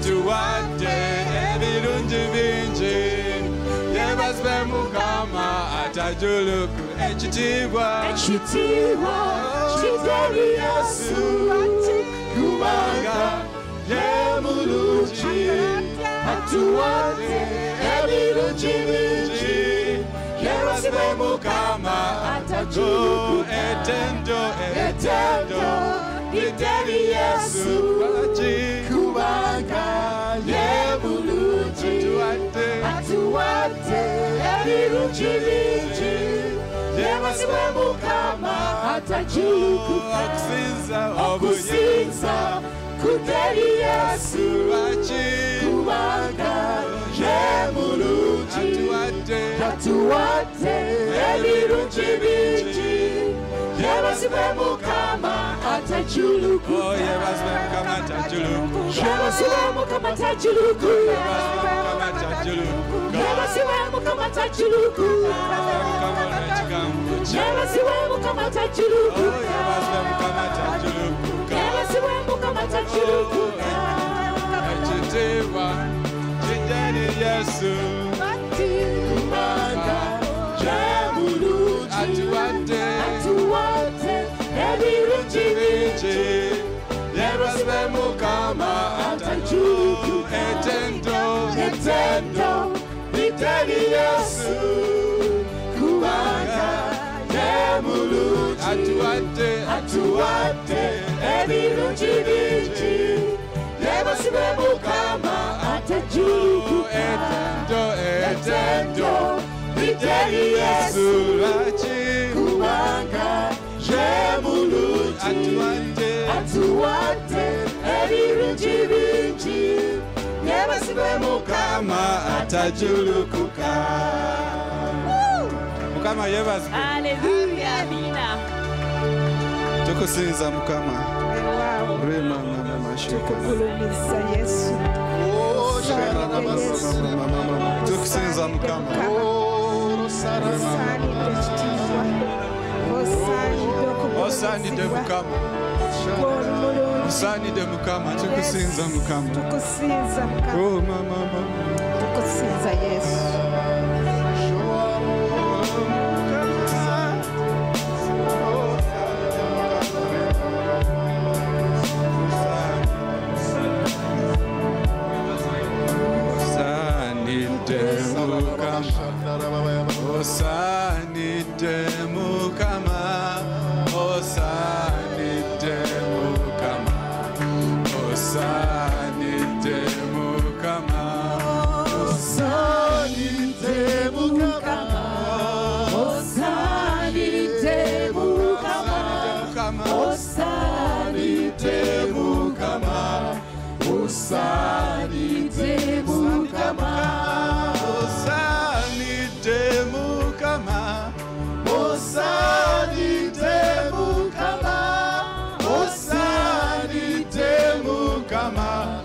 atuwadde ebirungi bingi yebazibwe Mukama atajuluku ekitiibwa kiteri Yesu kubanga ye mulungi atuwadde ebirungi bingi yebazibwe Mukama atajuluku etendo literi Yesu kubanga ye mulungi atuwadde ebirungi bingi yebazibwe Mukama atajuluku okusinza kuteri Yesu kubanga ye mulungi atuwadde ebirungi bingi yebazibwe Mukama atajuluku yebazibwe Mukama atajuluku yebazibwe Mukama atajuluku yebazibwe Mukama atajuluku yebazibwe Mukama atajuluku yebazibwe Mukama atajuluku ekitiibwa kiteri Yesu kubanga ye mulungi atuwadde ebirungi bingi yebazibwe Mukama atajuluku etendo literi Yesu kubanga ye mulungi atuwadde ebirungi bingi yebazibwe Mukama atajuluku etendo literi Yesu kubanga ye mulungi atuwadde ebirungi bingi yebazibwe Mukama atajulukuka. Mukama yebazibwe. Haleluya, amina. Tukusinza Mukama. Rema mama mashika. Tukukulumisa Yesu. Tukusinza Mukama. Osanide Mukama. Osanide Mukama. Tukusinza Mukama. Tukusinza Mukama. Oh mama. Tukusinza Yesu. Osanide Mukama, osanide Mukama, osanide Mukama, osanide Mukama, osanide Mukama, osanide Mukama, osanide Mukama. Osanide Mukama, osanide Mukama, osanide Mukama,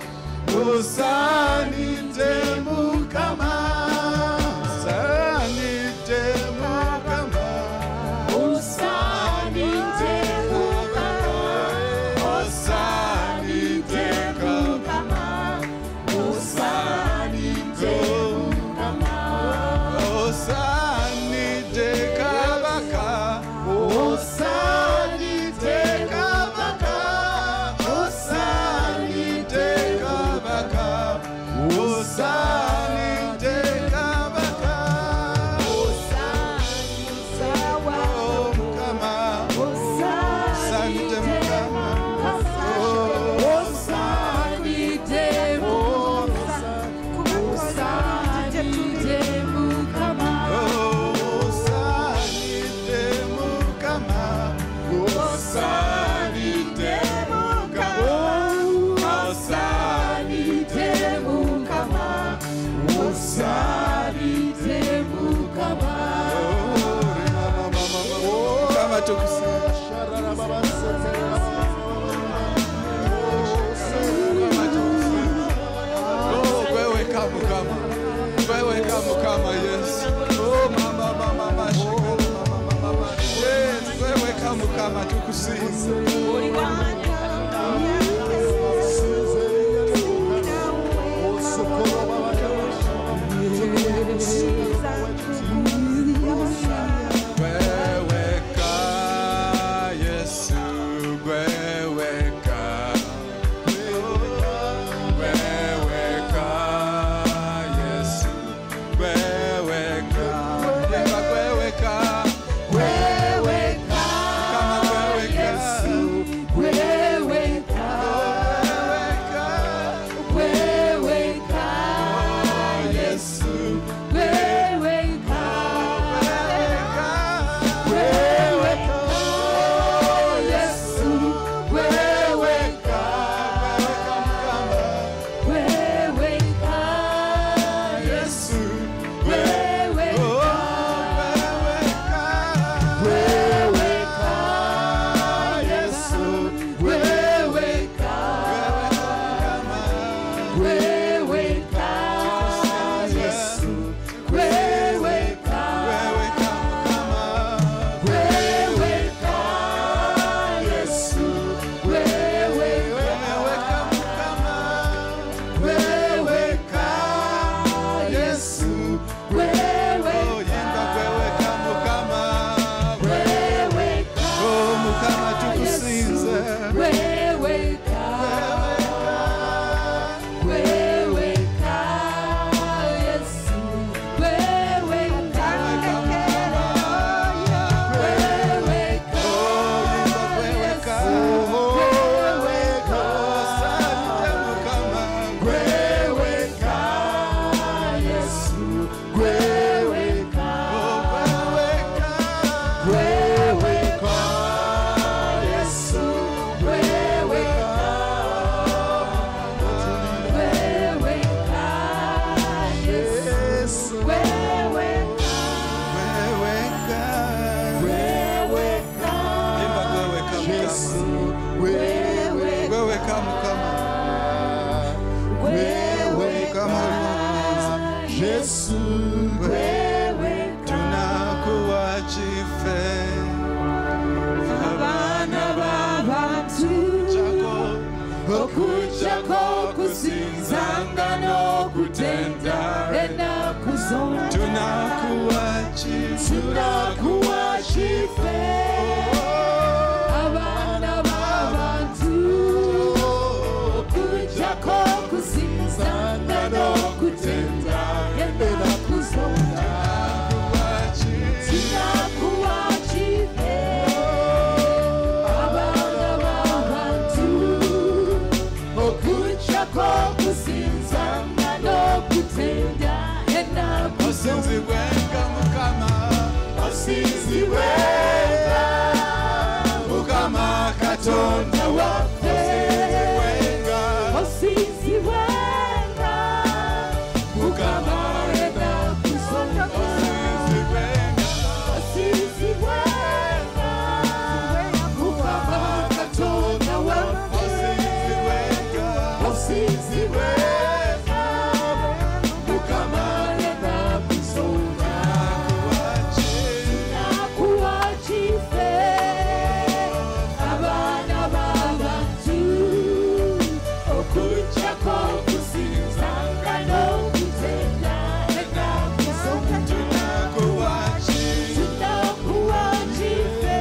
osanide Mukama, osanide Mukama, osanide Mukama, osanide Mukama, osanide Kabaka, osanide Kabaka, osanide Kabaka, osanide Kabaka, osanide Mukama, osanide Mukama, osanide Mukama, yes. Oh mama, yes, wewe kama Mukama tukusifu. Yesu wewe tunakuachife abana b'abantu okuchako kusinzanga no kutenda enaku zonse tunakuachife abana b'abantu okuchako kusinzanga no kutenda enaku zonse tunakuachife abana b'abantu okuchako kusinzanga no kutenda enaku zonse Mukama katonda waffe osiziwenga Mukama enaku zonse osiziwenga Mukama katonda waffe osiziwenga Mukama enaku zonse abana b'abantu okuchako kusinzanga no kutenda enaku zonse tunakuachife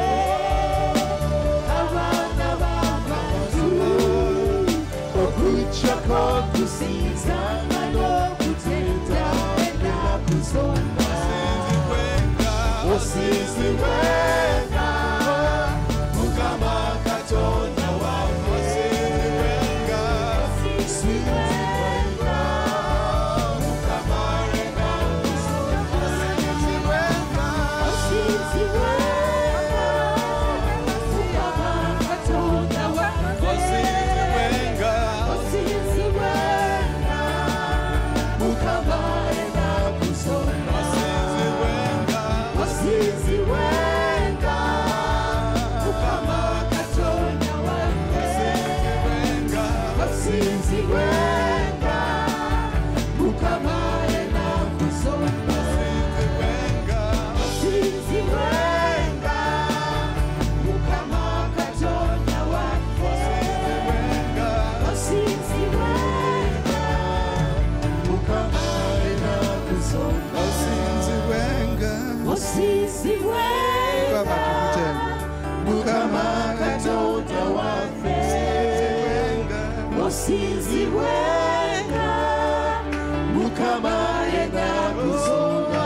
abana b'abantu okuchako kusinzanga no kutenda enaku zonse osiziwenga Mukama katonda waffe osiziwenga Mukama enaku zonse osiziwenga Mukama katonda waffe osiziwenga Mukama enaku zonse osiziwenga Mukama katonda waffe osiziwenga Mukama enaku zonse osiziwenga Mukama katonda waffe osiziwenga Mukama enaku zonse osiziwenga Mukama katonda waffe osiziwenga Mukama enaku zonse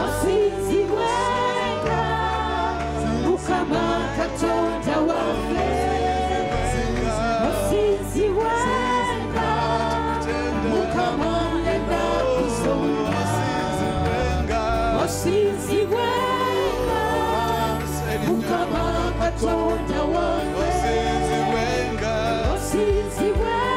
osiziwenga Mukama katonda waffe osiziwenga Mukama enaku zonse osiziwenga Mukama katonda waffe osiziwenga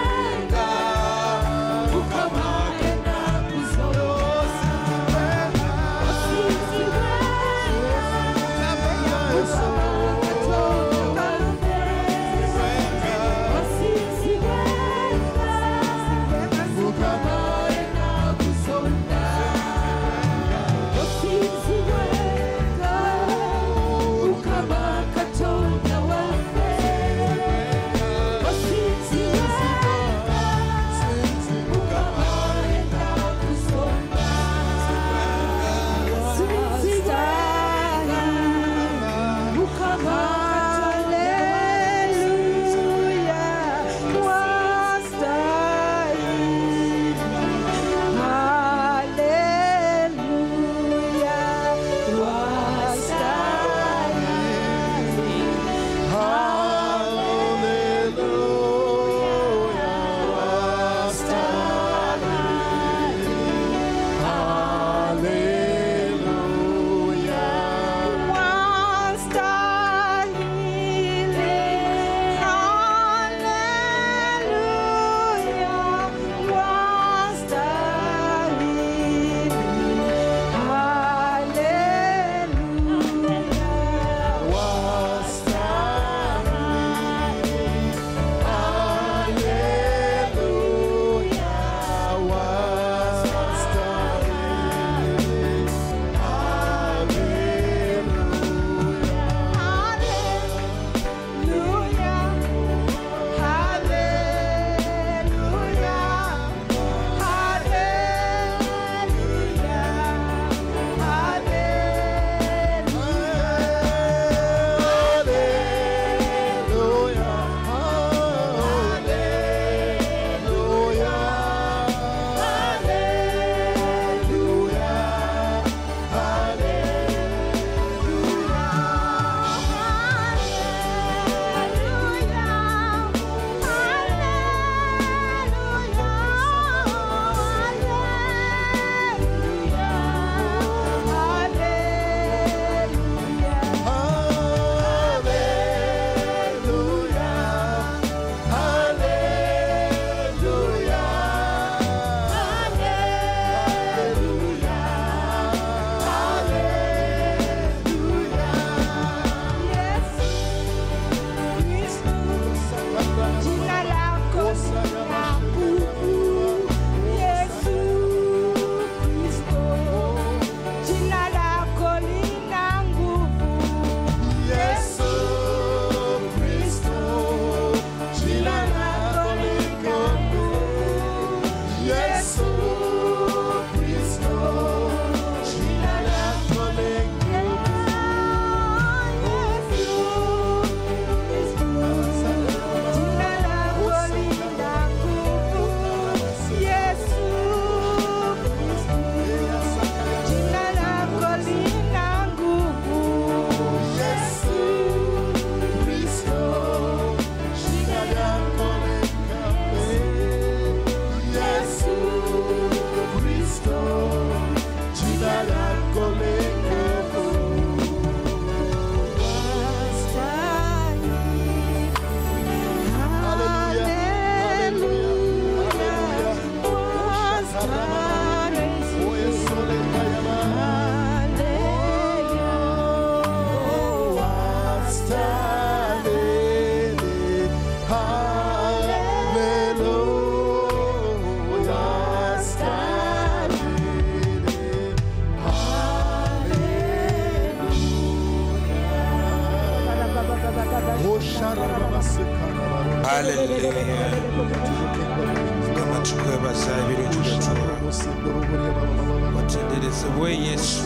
yeebazibwe Yesu.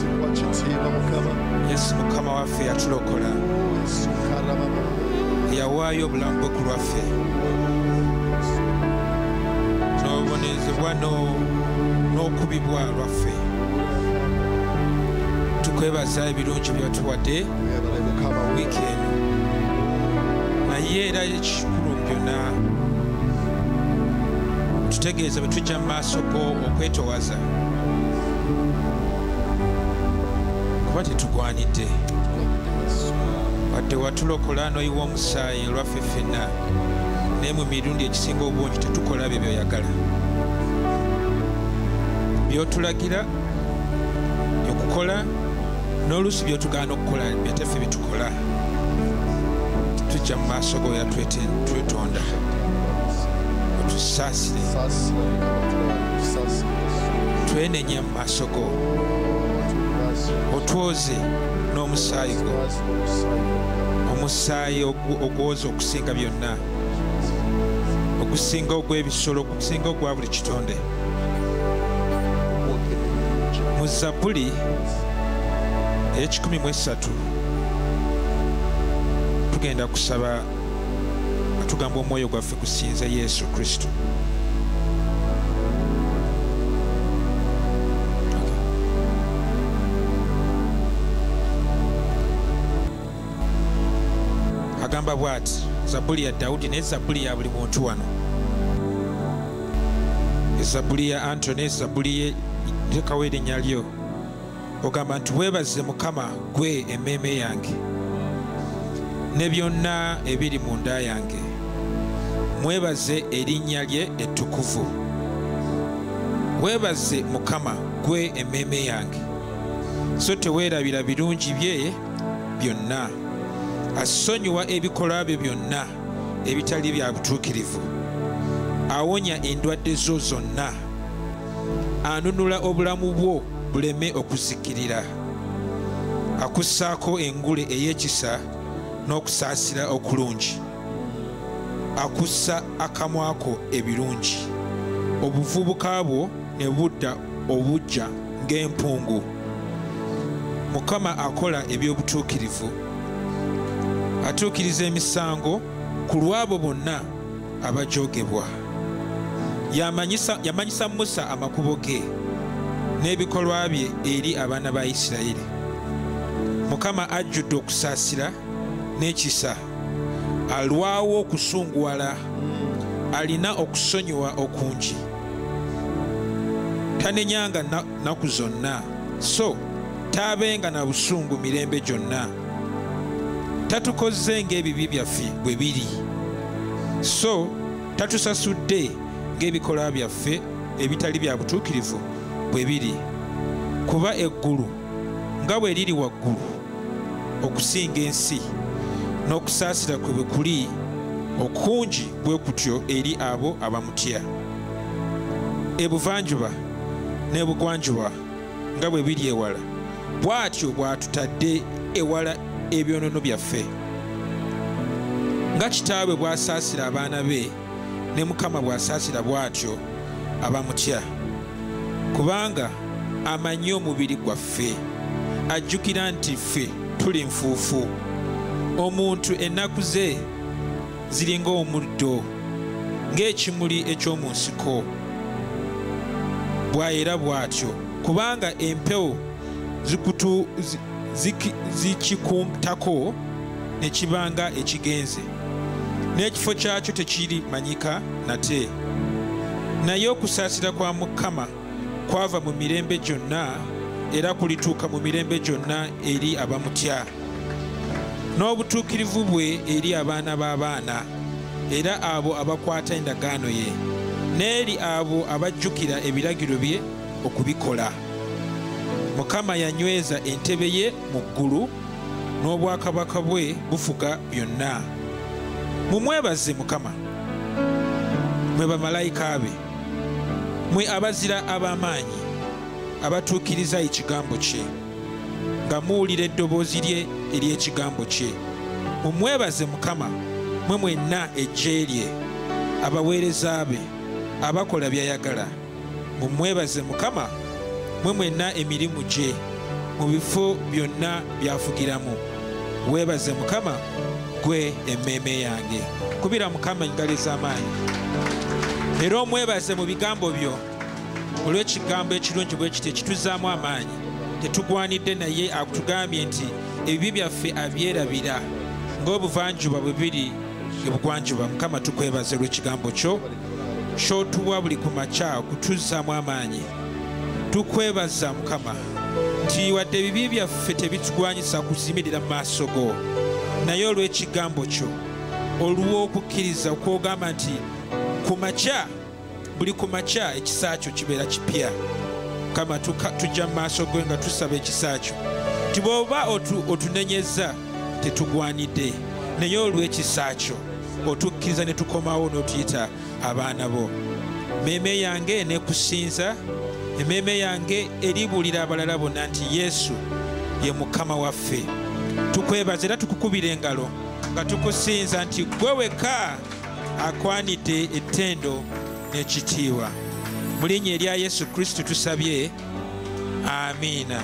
Yesu Mukama waffe yatulokola. Yawaayo obulamu bwe ku lwaffe. N'obonerezebwa n'okubibwa lwaffe. Tukwebaza ebirungi by'otuwadde wiiki eno. Naye era ekikulu byonna tutegeeza bwe tujja mu maaso go okwetowaza. Kuba tetugwanidde. Wadde watulokola n'oyiwa omusaayi olwaffe ffenna. Naye mu mirundi egisinga obungi tetukola bye by'oyagala. By'otulagira okukola n'oluusi by'otugaana okukola byetaffe bitukola. Tujja mu maaso go era twetonda. Otusaasire. Twenenya mu maaso go. Otwoze n'omusaayi go. Omusaayi ogwoza okusinga byonna. Okusinga ogw'ebisolo, okusinga ogwa buli kitonde. Mu Zabbuli ey'ekikumi-mu-3 tugenda kusaba atugamba omwoyo gwaffe gusinze Yesu Kristo. Agamba bw'ati, Zabbuli ya Dawudi naye Zabbuli ya buli muntu wano. Zabbuli ya Antony, Zabbuli ye lekawo erinnya lyo. Ogamba nti weebaze Mukama gwe emmeeme yange ne byonna ebiri mu nda yange. Mwebaze erinnya lye ettukuvu. Weebaze Mukama gwe emmeeme yange, so teweerabira birungi bye byonna. Asonyiwa ebikolwa bye byonna ebitali bya butuukirivu. Awonya endwadde zo zonna. Anunula obulamu bwo buleme okuzikirira. Akussaako engule ey'ekisa n'okusaasira okulungi. Akussa akamwa ko ebirungi. Obuvubuka bwo ne budda obujja ng'empungu. Mukama akola eby'obutuukirivu. Atuukiriza emisango ku lw'abo bonna abajoogebwa. Yamanyisa Musa amakubo ge n'ebikolwa bye eri abaana ba Isirayiri. Mukama ajjudde okusaasira n'ekisa. Alwawo okusunguwala. Alina okusonyiwa okungi. Tanenyanga nnaku zonna, so taabenga na busungu mirembe gyonna. Tatukoze ng'ebibi byaffe bwe biri, so tatusasudde ng'ebikolwa byaffe ebitali bya butuukirivu bwe biri. Kuba eggulu nga bwe liri waggulu okusinga ensi, n'okusaasira kwe bwe kuli okungi bwe kutyo eri abo abamutya. Ebuvanjuba n'ebugwanjuba nga bwe biri ewala, bw'atyo bw'atutadde ewala ebyonoono byaffe. Nga kitaawe bw'asaasira abaana be, ne Mukama bw'asaasira bw'atyo abamutya. Kubanga amanyi omubiri gwaffe, ajjukira nti ffe tuli nfuufu. Omuntu ennaku ze ziri ng'omuddo, ng'ekimuli eky'omu nsiko. Bw'ayera bw'atyo, kubanga empewo zikikuntako ne kibanga ekigenze, n'ekifo kyakyo tekirimanyika nate. Naye okusaasira kwa Mukama kwava mu mirembe gyonna, era kulituuka mu mirembe gyonna eri abamutya, n'obutuukirivu bwe eri abaana b'abaana, era abo abakwata endagaano ye, n'eri abo abajjukira ebiragiro bye okubikola. Mukama yanyweza entebe ye mu ggulu, n'obwakabaka bwe bufuga byonna. Mumwebaze Mukama, mwe bamalayika be, mwe abazira ab'amaanyi abatuukiriza ekigambo kye, nga muwulira eddoboozi lye ery'ekigambo kye. Mumwebaze Mukama, mwe mwenna eggye lye, abaweereza be, abakola by'ayagala. Mumwebaze Mukama mwe mwenna emirimu gye mu bifo byonna byafugiramu. Weebaze Mukama gwe emmeeme yange. Kubira Mukama engalo ez'amaanyi. Era omwebaze mu bigambo byo olw'ekigambo ekirungi bwe kiti ekituzaamu amaanyi. Tetugwanidde naye akutugambye nti ebibi byaffe abyerabira ng'obuvanjuba bwe biri ebugwanjuba. Mukama tukwebaze olw'ekigambo kyo ky'otuwa buli ku makya okutuzaamu amaanyi. Tukwebaza Mukama nti wadde ebibi byaffe tebitugwanyisa kuzimirira mu maaso go, naye olw'ekigambo kyo olw'okukkiriza okwogamba nti ku makya, buli ku makya ekisa kyo kibeera kipya. Mukama tujja mu maaso go nga tusaba ekisa kyo nti bw'oba otunenyeza tetugwanidde, naye olw'ekisa kyo otukkiriza ne tukomawo n'otuyita abaana bo. Emmeeme yange neekusinza, emmeeme yange eribuulira abalala bonna nti Yesu ye Mukama waffe. Tukwebaza era tukukubira engalo nga tukusinza nti gwe wekka akwanidde ettendo n'ekitiibwa. Mu linnya erya Yesu Kristo tusabye, amiina.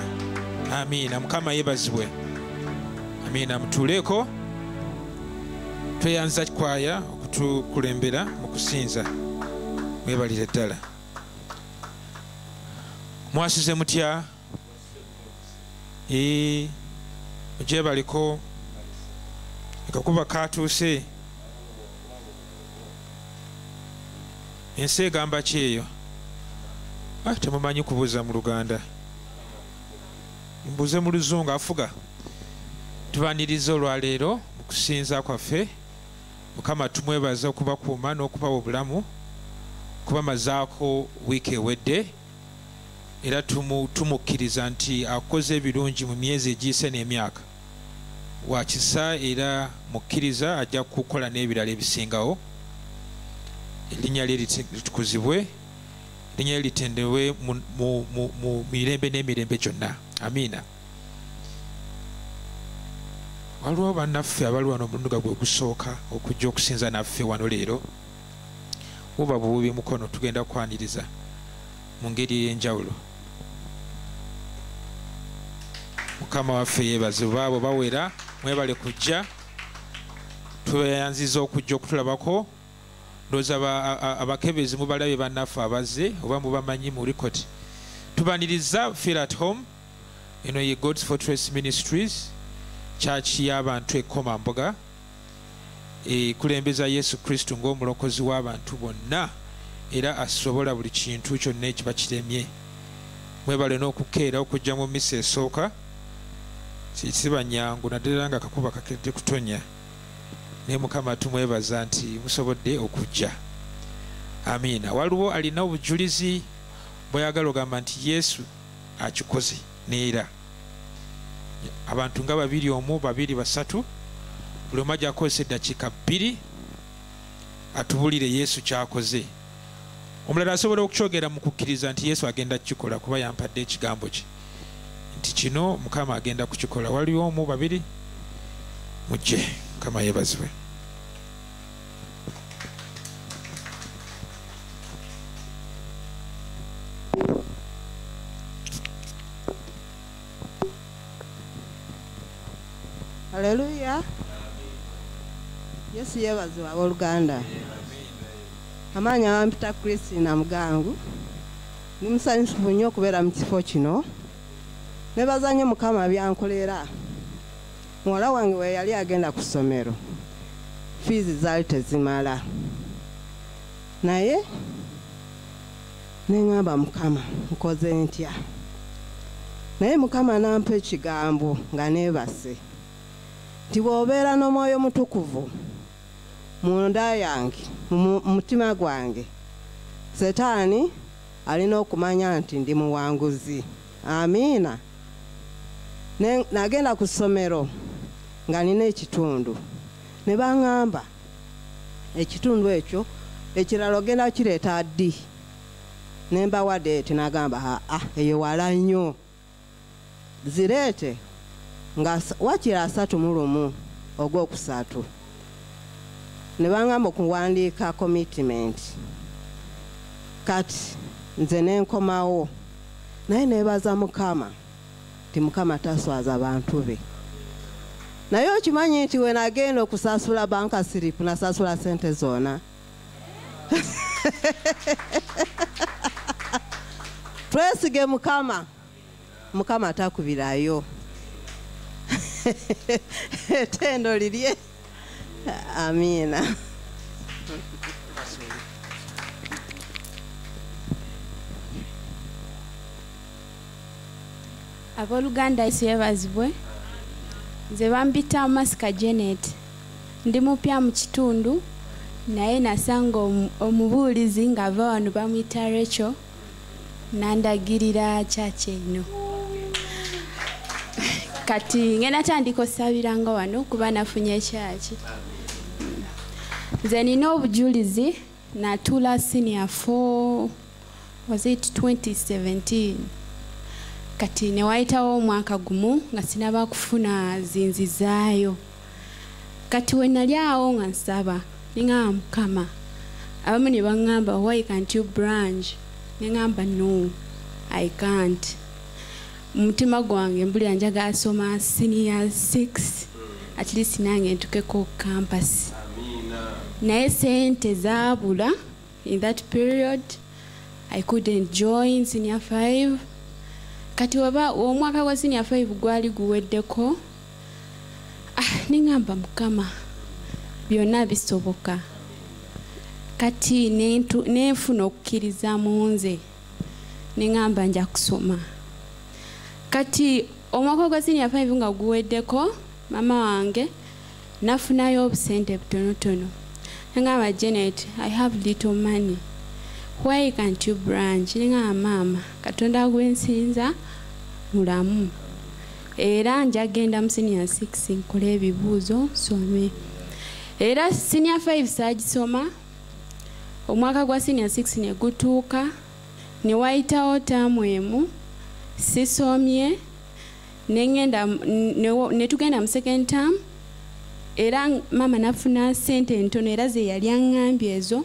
Amiina. Mukama yeebazibwe. Amiina. Mutuuleeko tweyanza kwaya okutukulembera mu kusinza. Mwebalire ddala. Mwasize mutya? Ogyebaliko akakuba katuuse. Ensi egamba ki eyo? Temumanyi kubuuza mu Luganda. Mbuuze mu Luzungu afuga. Tubaniriza olwaleero mu kusinza kwaffe. Mukama tumwebaza okubakuuma n'okubawa obulamu, kubamazaako wiiki ewedde, era tumukkiriza nti akoze ebirungi mu myezi egiyise n'emyaka. Wakisa era mukkiriza ajja kukola n'ebirala ebisingawo. Erinnya lye litukuzibwe, erinnya lye litendebwe mu mirembe n'emirembe gyonna. Amiina. Waliwo bannaffe abali wano omulundi gwe gusooka okujja okusinza naffe wano leero. Buba bububi mukono tugenda kwaniriza mu ngeri ey'enjawulo. Mukama waffe yeebazibwe. Abo bawera mwebale kujja. Tweyanziza okujja okutulabako. Ndowooza abakebezi mubalabye bannaffe abazze oba mubamanyi mu record. Tubaniriza Feel at Home. Eno ye God's Fortress Ministries, church y'abantu ekkomamboga. Kulembeza Yesu Kristo ng'omulokozi w'abantu bonna era asobola buli kintu kyonna ekiba kiremye. Mwebale n'okukeera okujja mu misa esooka. Siba nyangu naddala nga akakuba kakedde kutonya. Naye Mukama tumwebaza nti musobodde okujja. Amiina. Waliwo alina obujulizi bw'ayagala ogamba nti Yesu akikoze neera. Abantu nga 2 omu 2 3 buli omu ajja akozesa eddakiika 2 atubulire Yesu kyakoze. Omulala asobola okukyogera mu kukkiriza nti Yesu agenda kukikola kuba yampadde ekigambo kye nti kino Mukama agenda kukikola. Waliwo omu 2 mujje. Mukama yeebazibwe. Haleluya. Yesu yeebazibwe abooluganda. Amaanyi ampita Kristina Mugangu. Ndi musanyufu nnyo okubeera mu kifo kino. Nebaza nnyo Mukama byankolera. Muwala wange we yali agenda ku ssomero. Fiizi zaali tezimala. Naye neŋŋamba Mukama nkoze ntya. Naye Mukama nampa ekigambo nga neebase. Nti bw'obeera n'omwoyo mutukuvu munda yange, mu mutima gwange, Setaani alina okumanya nti ndi muwanguzi. Amiina. Nagenda ku ssomero nga nina ekitundu. Ne baŋŋamba ekitundu ekyo ekirala ogenda kireeta ddi. Ne mbawadde eti nagamba eyo wala nnyo. Zireete nga wakira 31 ogw'okusatu. Ne baŋŋamba okuwandiika commitment. Kati nze nenkomawo naye nebaza Mukama ti Mukama taswaza abantu be. Naye okimanyi nti we nagenda okusasula banka siripu nasasula sente zona. Twesige Mukama, Mukama takubirayo. Tendo lirye. Amina. Aboluganda Yesu nze bambita Masika Janet. Ndi mupya mu kitundu naye nasanga omubuulizi nga ava wano bamuyita Rachel nandagirira church eno. Kati ngenda tandika osabiranga wano kuba nafunye church. Nze nina obujulizi natula senior 4 was it 2017. Kati ne waitawo omwaka gumu nga sinaba kufuna zinzizaayo. Kati we nali awo nga nsaba ninga Mukama abamu ne bangamba why can't you branch? Ningamba no, I can't. Mutima gwange mbuli anjaga asoma senior 6 at least nange ntukeko campus. Naye sente zaabula in that period I couldn't join senior 5. Kati waba omwaka gwa senior 5 gwali guweddeko ningamba Mukama byonna bisoboka. Kati nefuna okukkiriza mu nze ningamba nja kusoma. Kati omwaka gwa senior 5 nga guweddeko mama wange nafunayo obusente butonotono. Ningamba Janet, I have little money. Why can't you branch? Ningamba mama, Katonda gwensinza mulamu. Era njagenda mu senior 6 nkole ebibuuzo some. Era senior 5 sagisoma. Omwaka gwa senior 6 ne gutuuka ne wayitawo taamu emu sisomye ne tugenda mu second term. Era mama nafuna sente ntono era ze yali aŋŋambye ezo.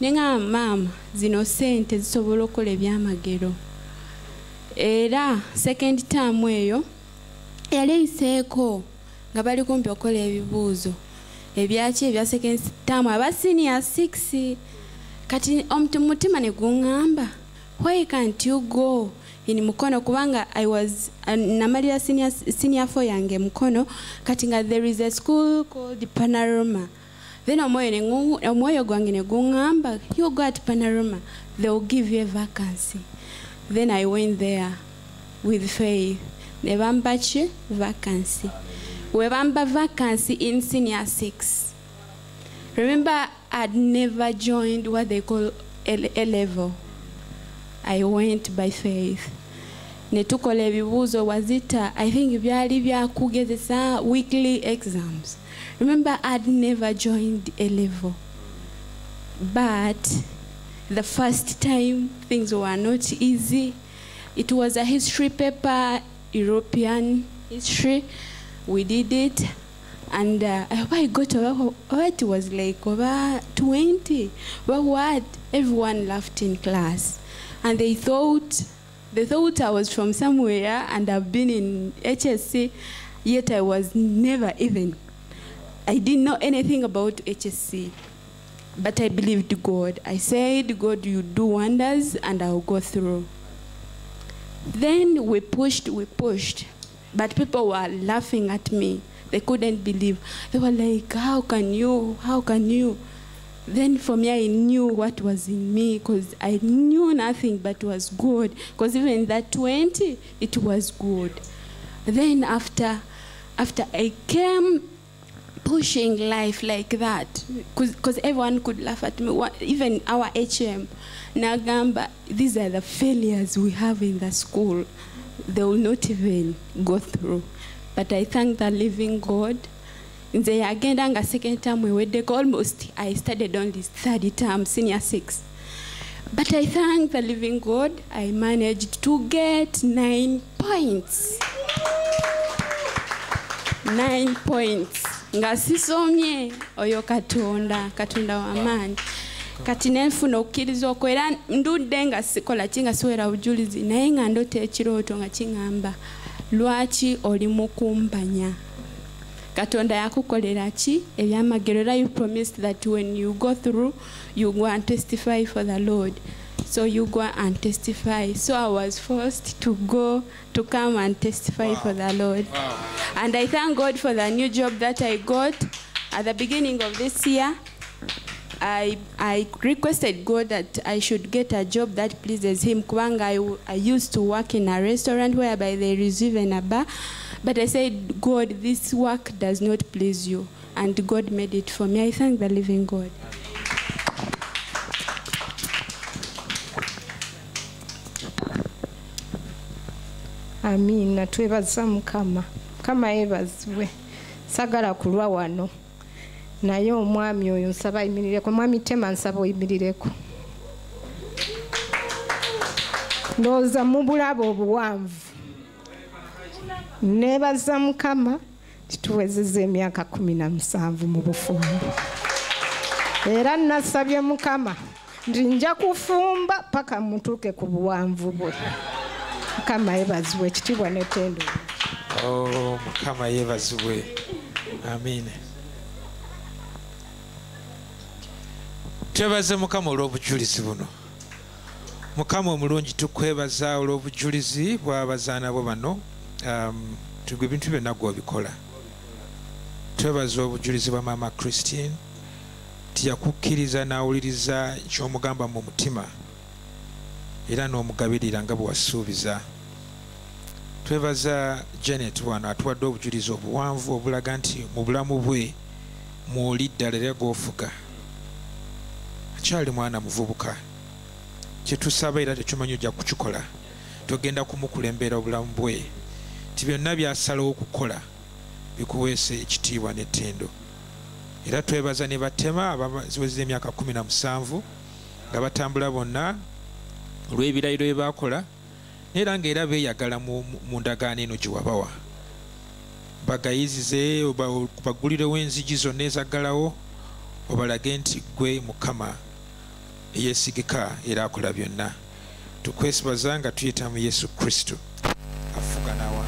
Nengamba mama zino sente zisobola okukola ebyamagero. Era second term eyo yali eyiseeko nga bali kumpi okukola ebibuuzo ebyaki ebya second term aba senior 6. Kati mutima ne guŋŋamba why can't you go in Mukono kubanga I was namalira senior 4 yange Mukono. Kati nga there is a school called Panorama. Then omwoyo gwange ne guŋŋamba you go at Panorama, they will give you a vacancy. Then I went there with faith. Ne bamba ki vacancy. We bamba vacancy in senior 6. Remember, I'd never joined what they call A level. I went by faith. Ne tukola ebibuuzo wazita, I think byali byakugezesa weekly exams. Remember, I'd never joined A level. But the first time things were not easy. It was a history paper, European history. We did it. And I got over, it was like over 20. But what? Everyone laughed in class. And they thought I was from somewhere and I've been in HSC, yet I was never even. I didn't know anything about HSC. But I believed God. I said, God, you do wonders and I'll go through. Then we pushed. But people were laughing at me. They couldn't believe. They were like, how can you? Then for me, I knew what was in me because I knew nothing but was good. Because even that 20, it was good. Then after I came pushing life like that, because everyone could laugh at me, even our HM, Nagamba, these are the failures we have in the school. They will not even go through. But I thank the living God. In the agenda, second term, we were almost, I studied only third term, senior 6. But I thank the living God, I managed to get 9 points. 9 points. Nga sisomye oyo Katonda wa maani. kati nenfuna okukkiriza okwo era ndudde nga sikola ki nga siwera bujulizi naye nga ndoota ekirooto nga kiŋŋamba lwaki oli mu kumpanya Katonda yakukolera ki ebyamagero era you promised that when you go through you go and testify for the Lord. So you go and testify. So I was forced to come and testify for the Lord. And I thank God for the new job that I got at the beginning of this year. I requested God that I should get a job that pleases Him. I used to work in a restaurant whereby there is even a bar. But I said, God, this work does not please you. And God made it for me. I thank the living God. Amina, twebaza Mukama. Mukama yeebazibwe. Sagala kulwa wano. Naye omwami oyo nsaba ayimirireko. Mwami Tema nsaba oyimirireko. Ndowooza mu bulabo obuwanvu. Neebaza Mukama tituwezezza emyaka 17 mu bufumbo. Era nasabye Mukama nti nja kufumba paka mutuuke ku buwanvu bwe. Mukama yeebazibwe ekitiibwa n'ettendo. Mukama yeebazibwe. Amen. Twebaze Mukama olw'obujulizi buno. Mukama omulungi tukwebaza olw'obujulizi bw'abazaana bo bano. Tugwe bintu byonna gw'obikola. Twebaza obujulizi bwa Mama Christine tiyakukkiriza n'awuliriza ky'omugamba mu mutima era n'omugabirira nga bwe wasuubiza. Twebaza Janet wano atuwadde obujulizi obuwanvu obulaga nti mu bulamu bwe mw'oli ddala era gw'ofuga. Akyali mwana muvubuka. Kye tusaba era tekimanyi ojja kukikola. Togenda kumukulembera obulamu bwe. Ti byonna by'asalawo okukola bikuweese ekitiibwa n'ettendo. Era twebaza ne batema abaziwezeza emyaka 17 nga batambula bonna olw'ebirayiro bye baakola era ng'era beeyagala mu ndagaano eno gye wabawa. Bagayizize bagulirewo enzigi zonna ezaggalawo obalage nti gwe Mukama eyeesigika era akola byonna. Tukwesibaza nga tuyita mu Yesu Kristo afuga nawa.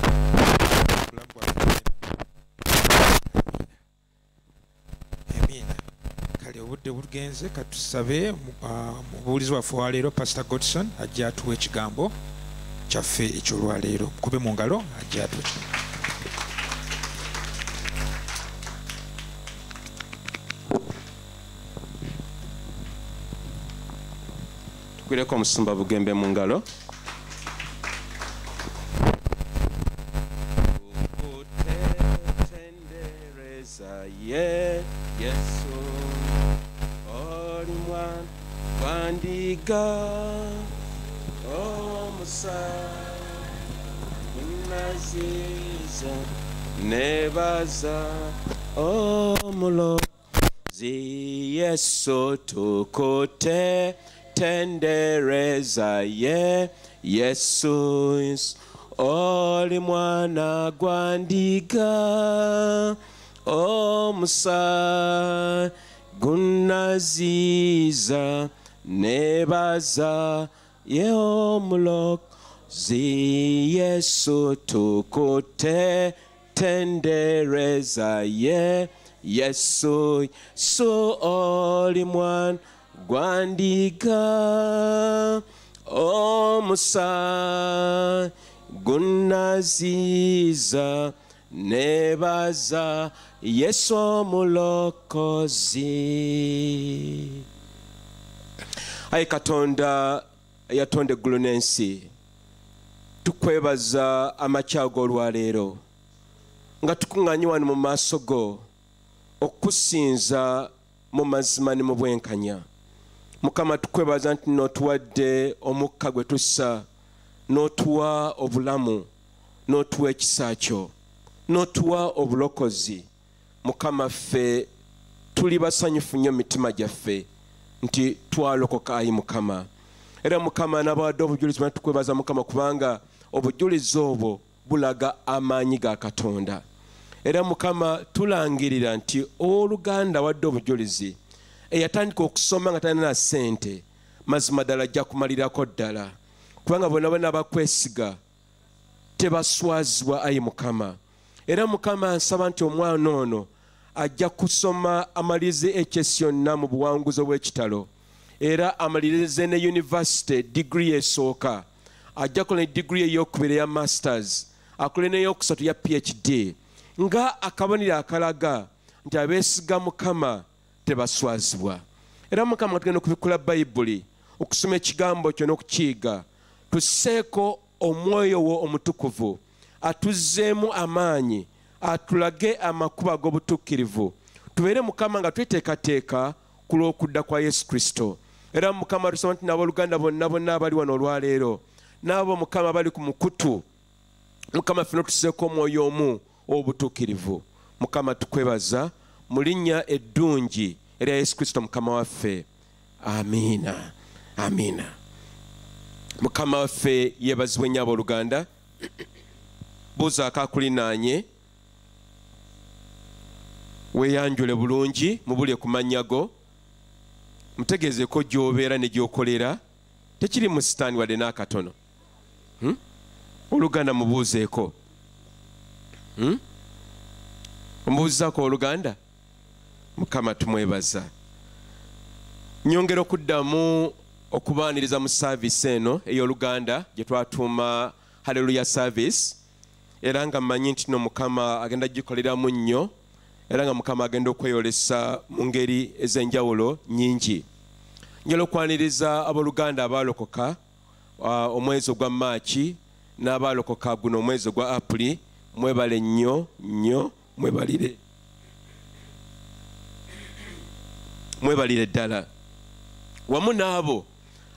Amina. Kale obudde bugenze katusabe mubuulizi waffe wa leero Pastor Godson ajja atuwa ekigambo kyaffe ekyolwaleero. Mukube mu ngalo ajja atuwa ekigambo. Tukwireko omusumba Bugembe mu ngalo. Yesu oli mwana wandiga omusayi naziza nebaza omulozi Yesu tukote tendereza Yesu oli mwana gwandiga omusayi gunaziza nebaza omulozi Yesu tukote tendereza Yesu oli mwana gwandiga omusayi gunaziza nebaza Yesu omulokozi. Ayi Katonda yatonda eggulu n'ensi, tukwebaza amakya ag'olwaleero nga tukuŋŋaanye wano mu maaso go okusinza mu mazima ne mu bwenkanya. Mukama tukwebaza nti n'otuwadde omukka gwe tussa, n'otuwa obulamu, n'otuwa ekisa kyo, n'otuwa obulokozi. Mukama ffe tuli basanyufu nnyo mitima gyaffe nti twalokoka. Ayi Mukama, era Mukama n'abawadde obujulizi bwe tukwebaza Mukama kubanga obujulizi obwo bulaga amaanyi ga Katonda. Era Mukama tulangirira nti oluganda wadde obujulizi eyatandika okusoma nga talina ssente mazima ddala ajja kumalirako ddala kubanga bonna bonna bakwesiga tebaswazibwa ayi Mukama. Era Mukama nsaba nti omwana ono ajja kusoma amalirize HS yonna mu buwanguzi obw'ekitalo era amalirize ne university degree esooka ajja kola degree ey'okubiri ya masters akole n'eyokusatu ya PhD nga akabonero akalaga nti abeesiga Mukama tebaswazibwa. Era Mukama tugenda okubikula Bayibuli okusoma ekigambo kyo n'okukiyiga tusseeko omwoyo wo omutukuvu atuzzeemu amaanyi atulage amakubo ag'obutuukirivu tubeere Mukama nga tweteekateeka ku lw'okudda kwa Yesu Kristo. Era Mukama tusaba nti n'abooluganda bonna bonna abali wano olwaleero n'abo Mukama bali ku mukutu Mukama ffenna tusseeko omwoyo omu ow'obutuukirivu. Mukama tukwebaza mu linnya eddungi erya Yesu Kristo Mukama waffe, amiina amiina. Mukama waffe yeebazibwe nnyo abooluganda. Buuza akakulinaanye weeyanjule bulungi mubulye ku mannya go mutegeezeko gy'obeera ne gy'okolera tekiri mu sitaani wadde n'akatono. Oluganda mubuuzeeko. Omubuuzaako oluganda. Mukama tumwebaza. Nyongera okuddamu okubaaniriza mu saavisi eno ey'oluganda gye twatuuma Hallelujah Service era nga mmanyi nti no Mukama agenda gikoleramu nnyo era nga Mukama agenda okweyolesa mu ngeri ez'enjawulo nnyingi. Njala okwaniriza abooluganda abaalokoka omwezi ogwa Maachi n'abaalokoka guno omwezi ogwa Apuli. Mwebale nnyo nnyo mwebalire ddala wamu n'abo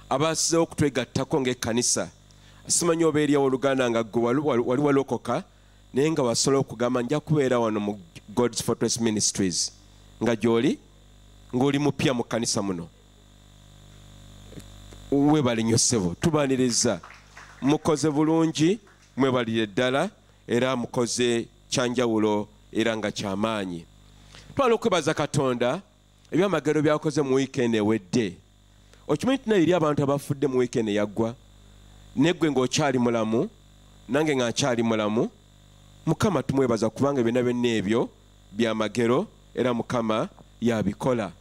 abasizeewo okutwegattako ng'ekkanisa. Simanyi oba eri awoluganda nga gwe wali walokoka naye nga wasobola okugamba nja kubeera wano mu God's Fortress Ministries nga gy'oli ng'oli mupya mu kkanisa muno. Weebale nnyo ssebo, tubaaniriza mukoze bulungi mwebalire ddala era mukoze kyanjawulo era nga kyamaanyi. Twala okwebaza Katonda ebyamagero byakoze mu wiikendi ewedde. Okimanyi tina eri abantu abafudde mu wiikendi eyaggwa neggwe ng'okyali mulamu nange nga nkyali mulamu. Mukama tumwebaza kubanga byonna byonna ebyo byamagero era Mukama yabikola.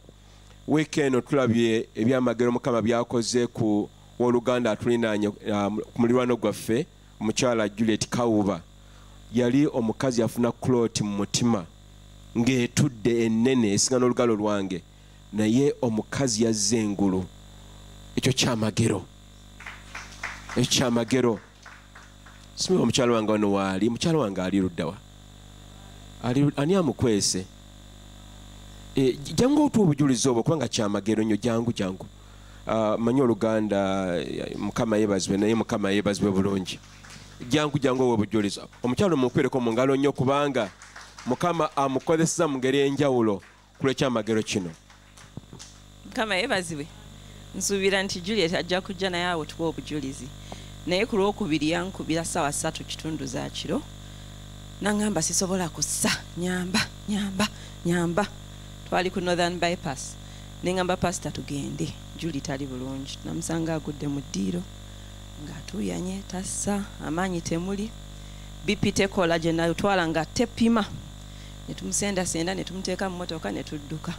Wiikendi tulabye ebyamagero Mukama byakoze ku w'oluganda atulinaanye ku mulirwano gwaffe omukyala Juliet Kawuba. Yali omukazi yafuna kloti mu mutima ng'etudde ennene esinga n'olugalo lwange naye omukazi yazze engulu. Ekyo kyamagero. Ekyamagero. Simanyi omukyala wange wano waali. Mukyala wange ali luddawa? Ani amukwese? Jangu otuwa obujulizi obwo kubanga kyamagero nnyo. Jangu. Manyi oluganda Mukama yeebazibwe naye Mukama yeebazibwe bulungi. Jangu owe obujulizi. Omukyala omukwereko mu ngalo nnyo kubanga Mukama amukozesa mu ngeri enjawulo ku lw'ekyamagero kino. Mukama yeebazibwe. Nsuubira nti Juliet ajja kujja naye awo tuwa obujulizi. Naye ku lwokubiri yankubira ssaawa 3:30 za kiro n'aŋŋamba sisobola kussa nyamba. Twali ku Northern Bypass n'eŋŋamba pastor tugende. Julie tali bulungi. Namusanga agudde mu ddiiro ng'atuuyanye tassa amaanyi temuli. BP tekola gye natwala nga tepima. Ne tumusendasenda ne tumuteeka mu mmotoka ne tudduka.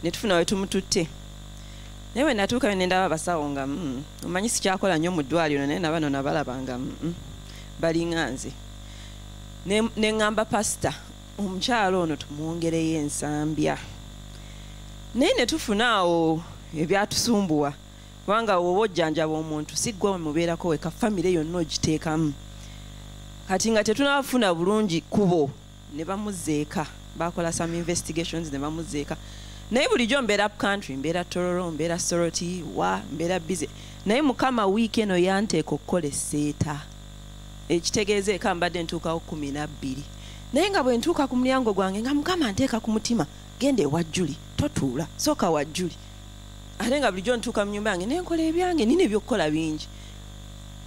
Ne tufuna we tumututte. Naye we natuuka we nendaba abasawo nga omanyi sikyakola nnyo mu ddwaliro naye nabano nabalabanga balinga nze. Ne ŋŋamba pastor omukyalo ono tumwongereyo ensambya. Naye ne tufuna awo ebyatusumbuwa kubanga woba ojjanjaba omuntu si ggwe mubeerako weka famire yonna ogiteekamu. Kati nga tetunafuna bulungi kubo ne bamuzeeka bakola some investigations ne bamuzeeka. Naye bulijjo mbeera up country, mbeera Tororo, mbeera Soroti, mbeera busy. Naye Mukama wiiki eno yanteeka okukola esseeta. Ekitegeeza eka mbadde ntuukawo 12. Naye nga bwe ntuuka ku mulyango gwange nga Mukama anteeka ku mutima genda ewa Juli, totuula, sooka wa Juli. Ate nga bulijjo ntuuka mu nyumba yange ne nkola ebyange nina ebyokkola bingi.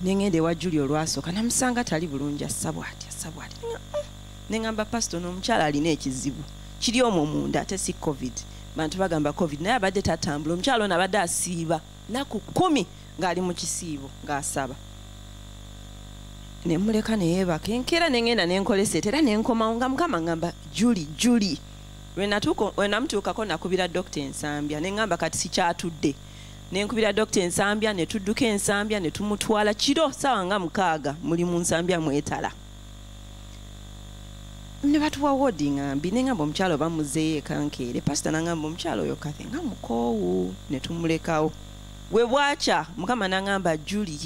Ne ngenda ewa Juli olwasooka namusanga tali bulungi assa bw'ati. Ne ŋŋamba pastor n'omukyala alina ekizibu. Kiri omwo munda ate si COVID. bantu bagamba covid naye abadde tatambula omukyalo ono abadde asiiba naku 10 ng'ali mu kisiibo ng'asaba ne muleka ne yeebaka enkeera ne ngenda ne nkoleseta era ne nkomawo nga mukama ngamba Juli we namutuukako nakubira dokita Ensambya ne ngamba kati sikyatudde ne nkubira dokita Ensambya ne tudduka Ensambya ne tumutwala kiro ssaawa nga 6 muli mu Nsambya mwetala ne batuwa wodi ngambi ne ngamba omukyalo bamuzeeyo ekankeere pasita nangamba omukyalo oyo kathe nga mukoowu ne tumulekawo we bwakya mukama nangamba Juli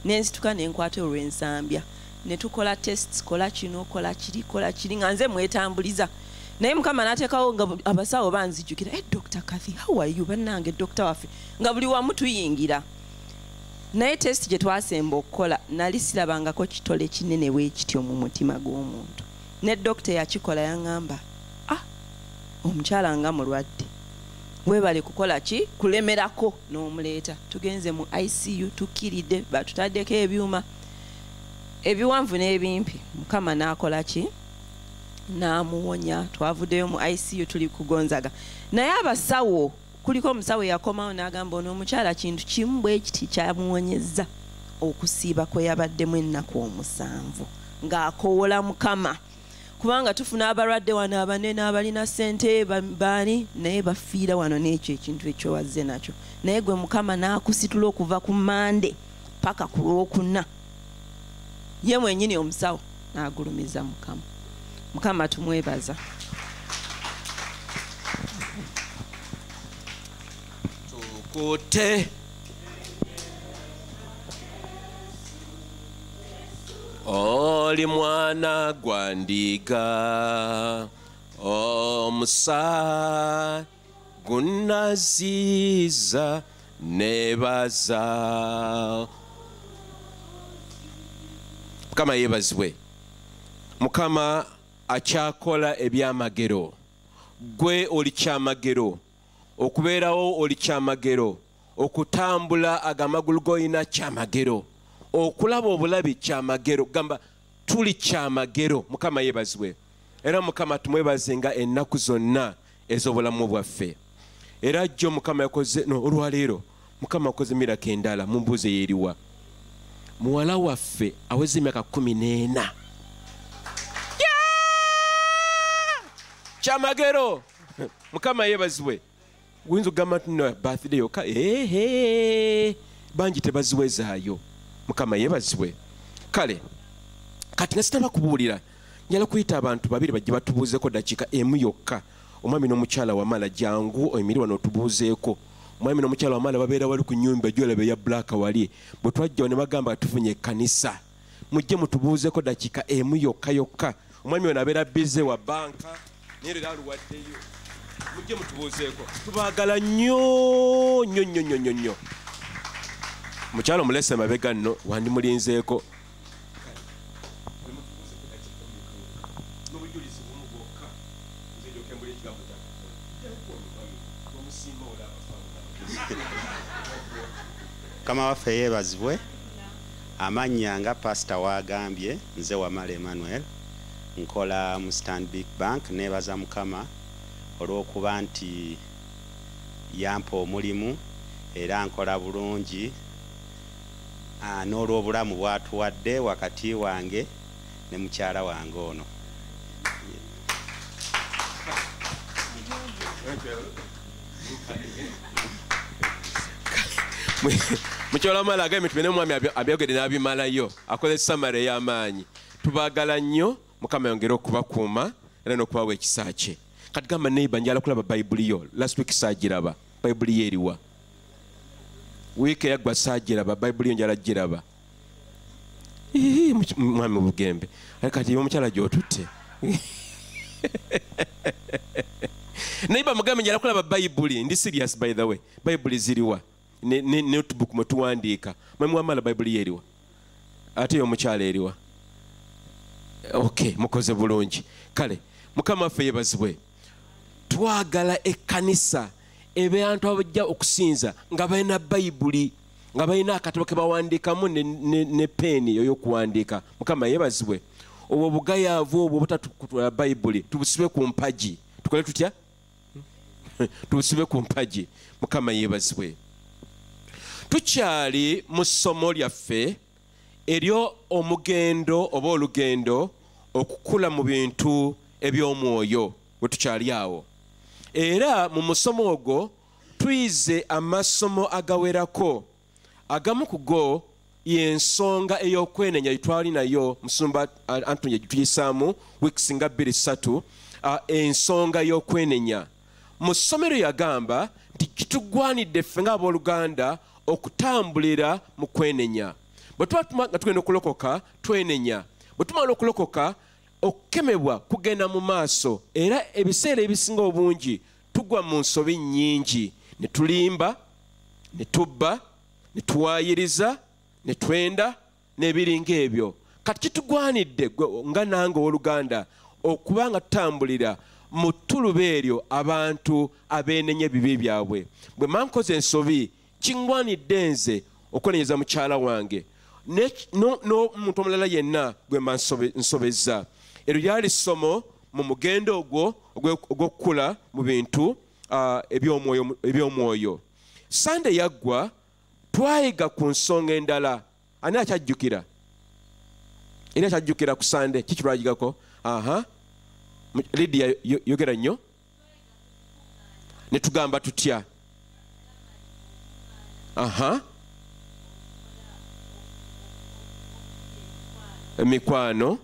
nensituka ne nkwata olw'Ensambya ne tukola tests kola kino kola kiri nga nze mwetambuliza naye mukama n'ateekawo nga abasawo banzijjukira Dr. Kathy how are you bannange dokita waffe nga buli wamu tuyingira naye test gye twasemba okukola nali sirabangako kitole kinene bwekityo mu mutima gw'omuntu ne dokita yakikola yaŋŋamba omukyala nga mulwadde weebale kukola ki kulemerako n'omuleeta tugenze mu ICU tukkiridde batutaddeko ebyuma ebiwanvu n'ebimpi mukama n'akola ki n'amuwonya twavuddeyo mu ICU tuli kugonzaga naye abasawo kuliko omusawo yakomawo n'agamba ono omukyala kintu kimu bwe kiti kyamuwonyezza okusiiba kwe yabaddemu ennaku 7 ng'akoowola mukama kubanga tufuna abalwadde wano abanene abalina ssente baani naye bafiira wano n'ekyo ekintu ekyo wazze nakyo naye gwe mukama n'akusitula okuva ku Mande paka ku Lwokuna ye mwenyini omusawo n'agulumiza mukama tumwebaza tukute oli mwana gwa ndiga omusa gunaziza nebaza mukama yebazibwe mukama akyakola ebyamagero gwe oli kyamagero okubeerawo oli kyamagero okutambula agamagulu goyina kyamagero okulaba obulabi kyamagero gamba tuli kyamagero mukama yebazibwe era mukama tumwebaze nga ennaku zonna ez'obulamu bwaffe era jjo mukama yakoze olwaleero mukama akoze mirako endala mumbuuze yeeriwa muwala waffe aweze emyaka 14 kyamagero mukama yebazibwe guyinza okugamba nti no birthday yokka bangi tebaziwezaayo mukama yebazibwe kale kati nga sitaba kubuulira njala kuyita abantu babiri bajje batubuuzeeko dakiika emu yokka omwami n'omukyala wamala jangu oyimiri wano otubuuzeeko omwami n'omukyala wamala babeera wali ku nnyumba gyolaba eya black wali bwe twajjawo ne bagamba tufunye ekkanisa mujje mutubuuzeeko dakiika emu yokka omwami ono abeera bize wa banka naye leero aluwaddeyo mujje mutubuuzeeko tubaagala nnyo mukyalo mulese mabega nno wandimulinzeeko kama waffe yeebazibwe amannya nga pasita wagambye nze Wamala Emmanuel nkola mu Stanbic Bank neebaza mukama olw'okuba nti yampa omulimu era nkola bulungi n'olw'obulamu bwatuwadde wakati wange ne mukyala wange ono mukyala Wamala agambye tubene omwami abyogedde n'abimalayo akoze samara ey'amaanyi tubaagala nnyo mukama yongere okubakuuma era n'okubawa ekisa kye kati gamba neiba njala kulaba bayibuli yo last week saagiraba bayibuli yo eriwa wiiki eyaggwa saagiraba bayibuli yo njala giraba mwami bugembe kati omukyala gy'otutte neiba mugambe njala kulaba bayibuli ndi serious by the way bayibuli ziriwa ne notebook mwe tuwandiika mwami Wamala bayibuli yo eriwa ate yo omukyala eriwa okay mukoze bulungi kale mukama waffe yebazibwe twagala ekkanisa abantu abajja okusinza nga balina bayibuli nga balina akatabo ke bawandiikamu ne peeni ey'okuwandiika mukama yebazibwe obwo bugayaavu obwo butatutwala bayibuli tubusibe ku mpagi tukole tutya tubusibe ku mpagi. Mukama yeebazibwe. Tukyali mu ssomo lyaffe eryo omugendo oba olugendo okukula mu bintu eby'omwoyo we tukyali awo. Era mu musomo ogwo tuyize amasomo agawerako. Agamu ku go y'ensonga ey'okwenenya gye nayo Musumba Anthony tuyisaamu wiiki nga 2-3, ensonga y'okwenenya. Mu ssomero yagamba nti kitugwanidde ffe ng'abooluganda okutambulira mu kwenenya. Bwe tuba nga tugenda okulokoka twenenya. Bwe tumala okulokoka okukemebwa kugenda mu maaso. Era ebiseera ebisinga obungi tugwa mu nsobi nnyingi. Ne tulimba, ne tubba, ne tuwaayiriza, ne twenda, n'ebiringa ebyo. Kati kitugwanidde nga nange owooluganda okuba nga tutambulira mu ttuluba eryo abantu abeenenya ebibi byabwe. Bwe mankoze ensobi kingwanidde nze okwenenyeza mukyala wange n'omuntu omulala yenna gwe mba nsobezza. Eryo lyali ssomo mu mugendo ogwo ogw'okukula mu bintu eby'omwoyo. Sande yaggwa twayiga ku nsonga endala. Ani akyajjukira? Era akyajjukira ku sande kiki twayigako? Lydia yogera nnyo. Ne tugamba tutya? Emikwano,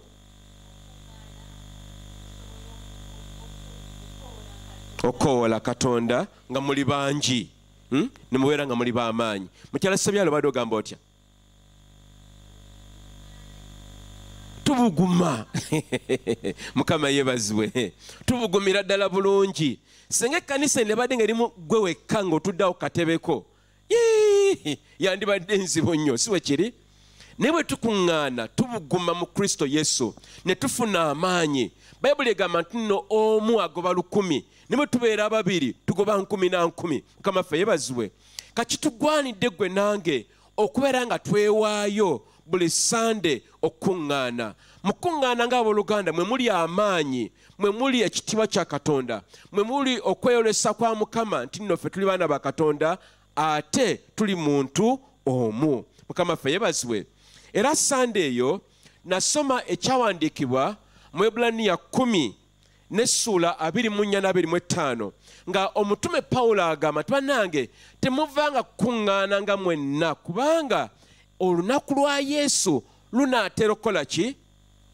okoola Katonda nga muli bangi, ne mubeera nga muli b'amaanyi. Mukyala Sebyalo badde ogamba otya? Tubuguma. Mukama yeebazibwe. Tubugumira ddala bulungi. Senga ekkanisa ne badde ng'erimu gwe wekka ng'otuddeawo katebeko, yandibadde nzibu nnyo, si bwe kiri? Naye bwe tukuŋŋaana tubuguma mu Kristo Yesu ne tufuna amaanyi. Bayibuli egamba nti nno omu agoba 1,000, ne bwe tubeera ababiri tugoba 10,000. Mukama ffe yeebazibwe. Kakitugwanidde gwe nange okubeera nga twewaayo buli sande okuŋŋaana. Mu kuŋŋaana ng'abooluganda mwe muli amaanyi, mwe muli ekitiibwa kya Katonda, mwe muli okweyolesa kwa Mukama nti nno ffe tuli baana ba Katonda ate tuli muntu omu. Mukama ffe yeebazibwe. Era sande eyo nasoma ekyawandiikibwa mu Ebulaniya 10 n'essuula 24-25 nga omutume Pawulo agamba nti bannange temuvanga kukuŋŋaana nga mwenna, kubanga olunaku lwa Yesu lunaatera okukola ki?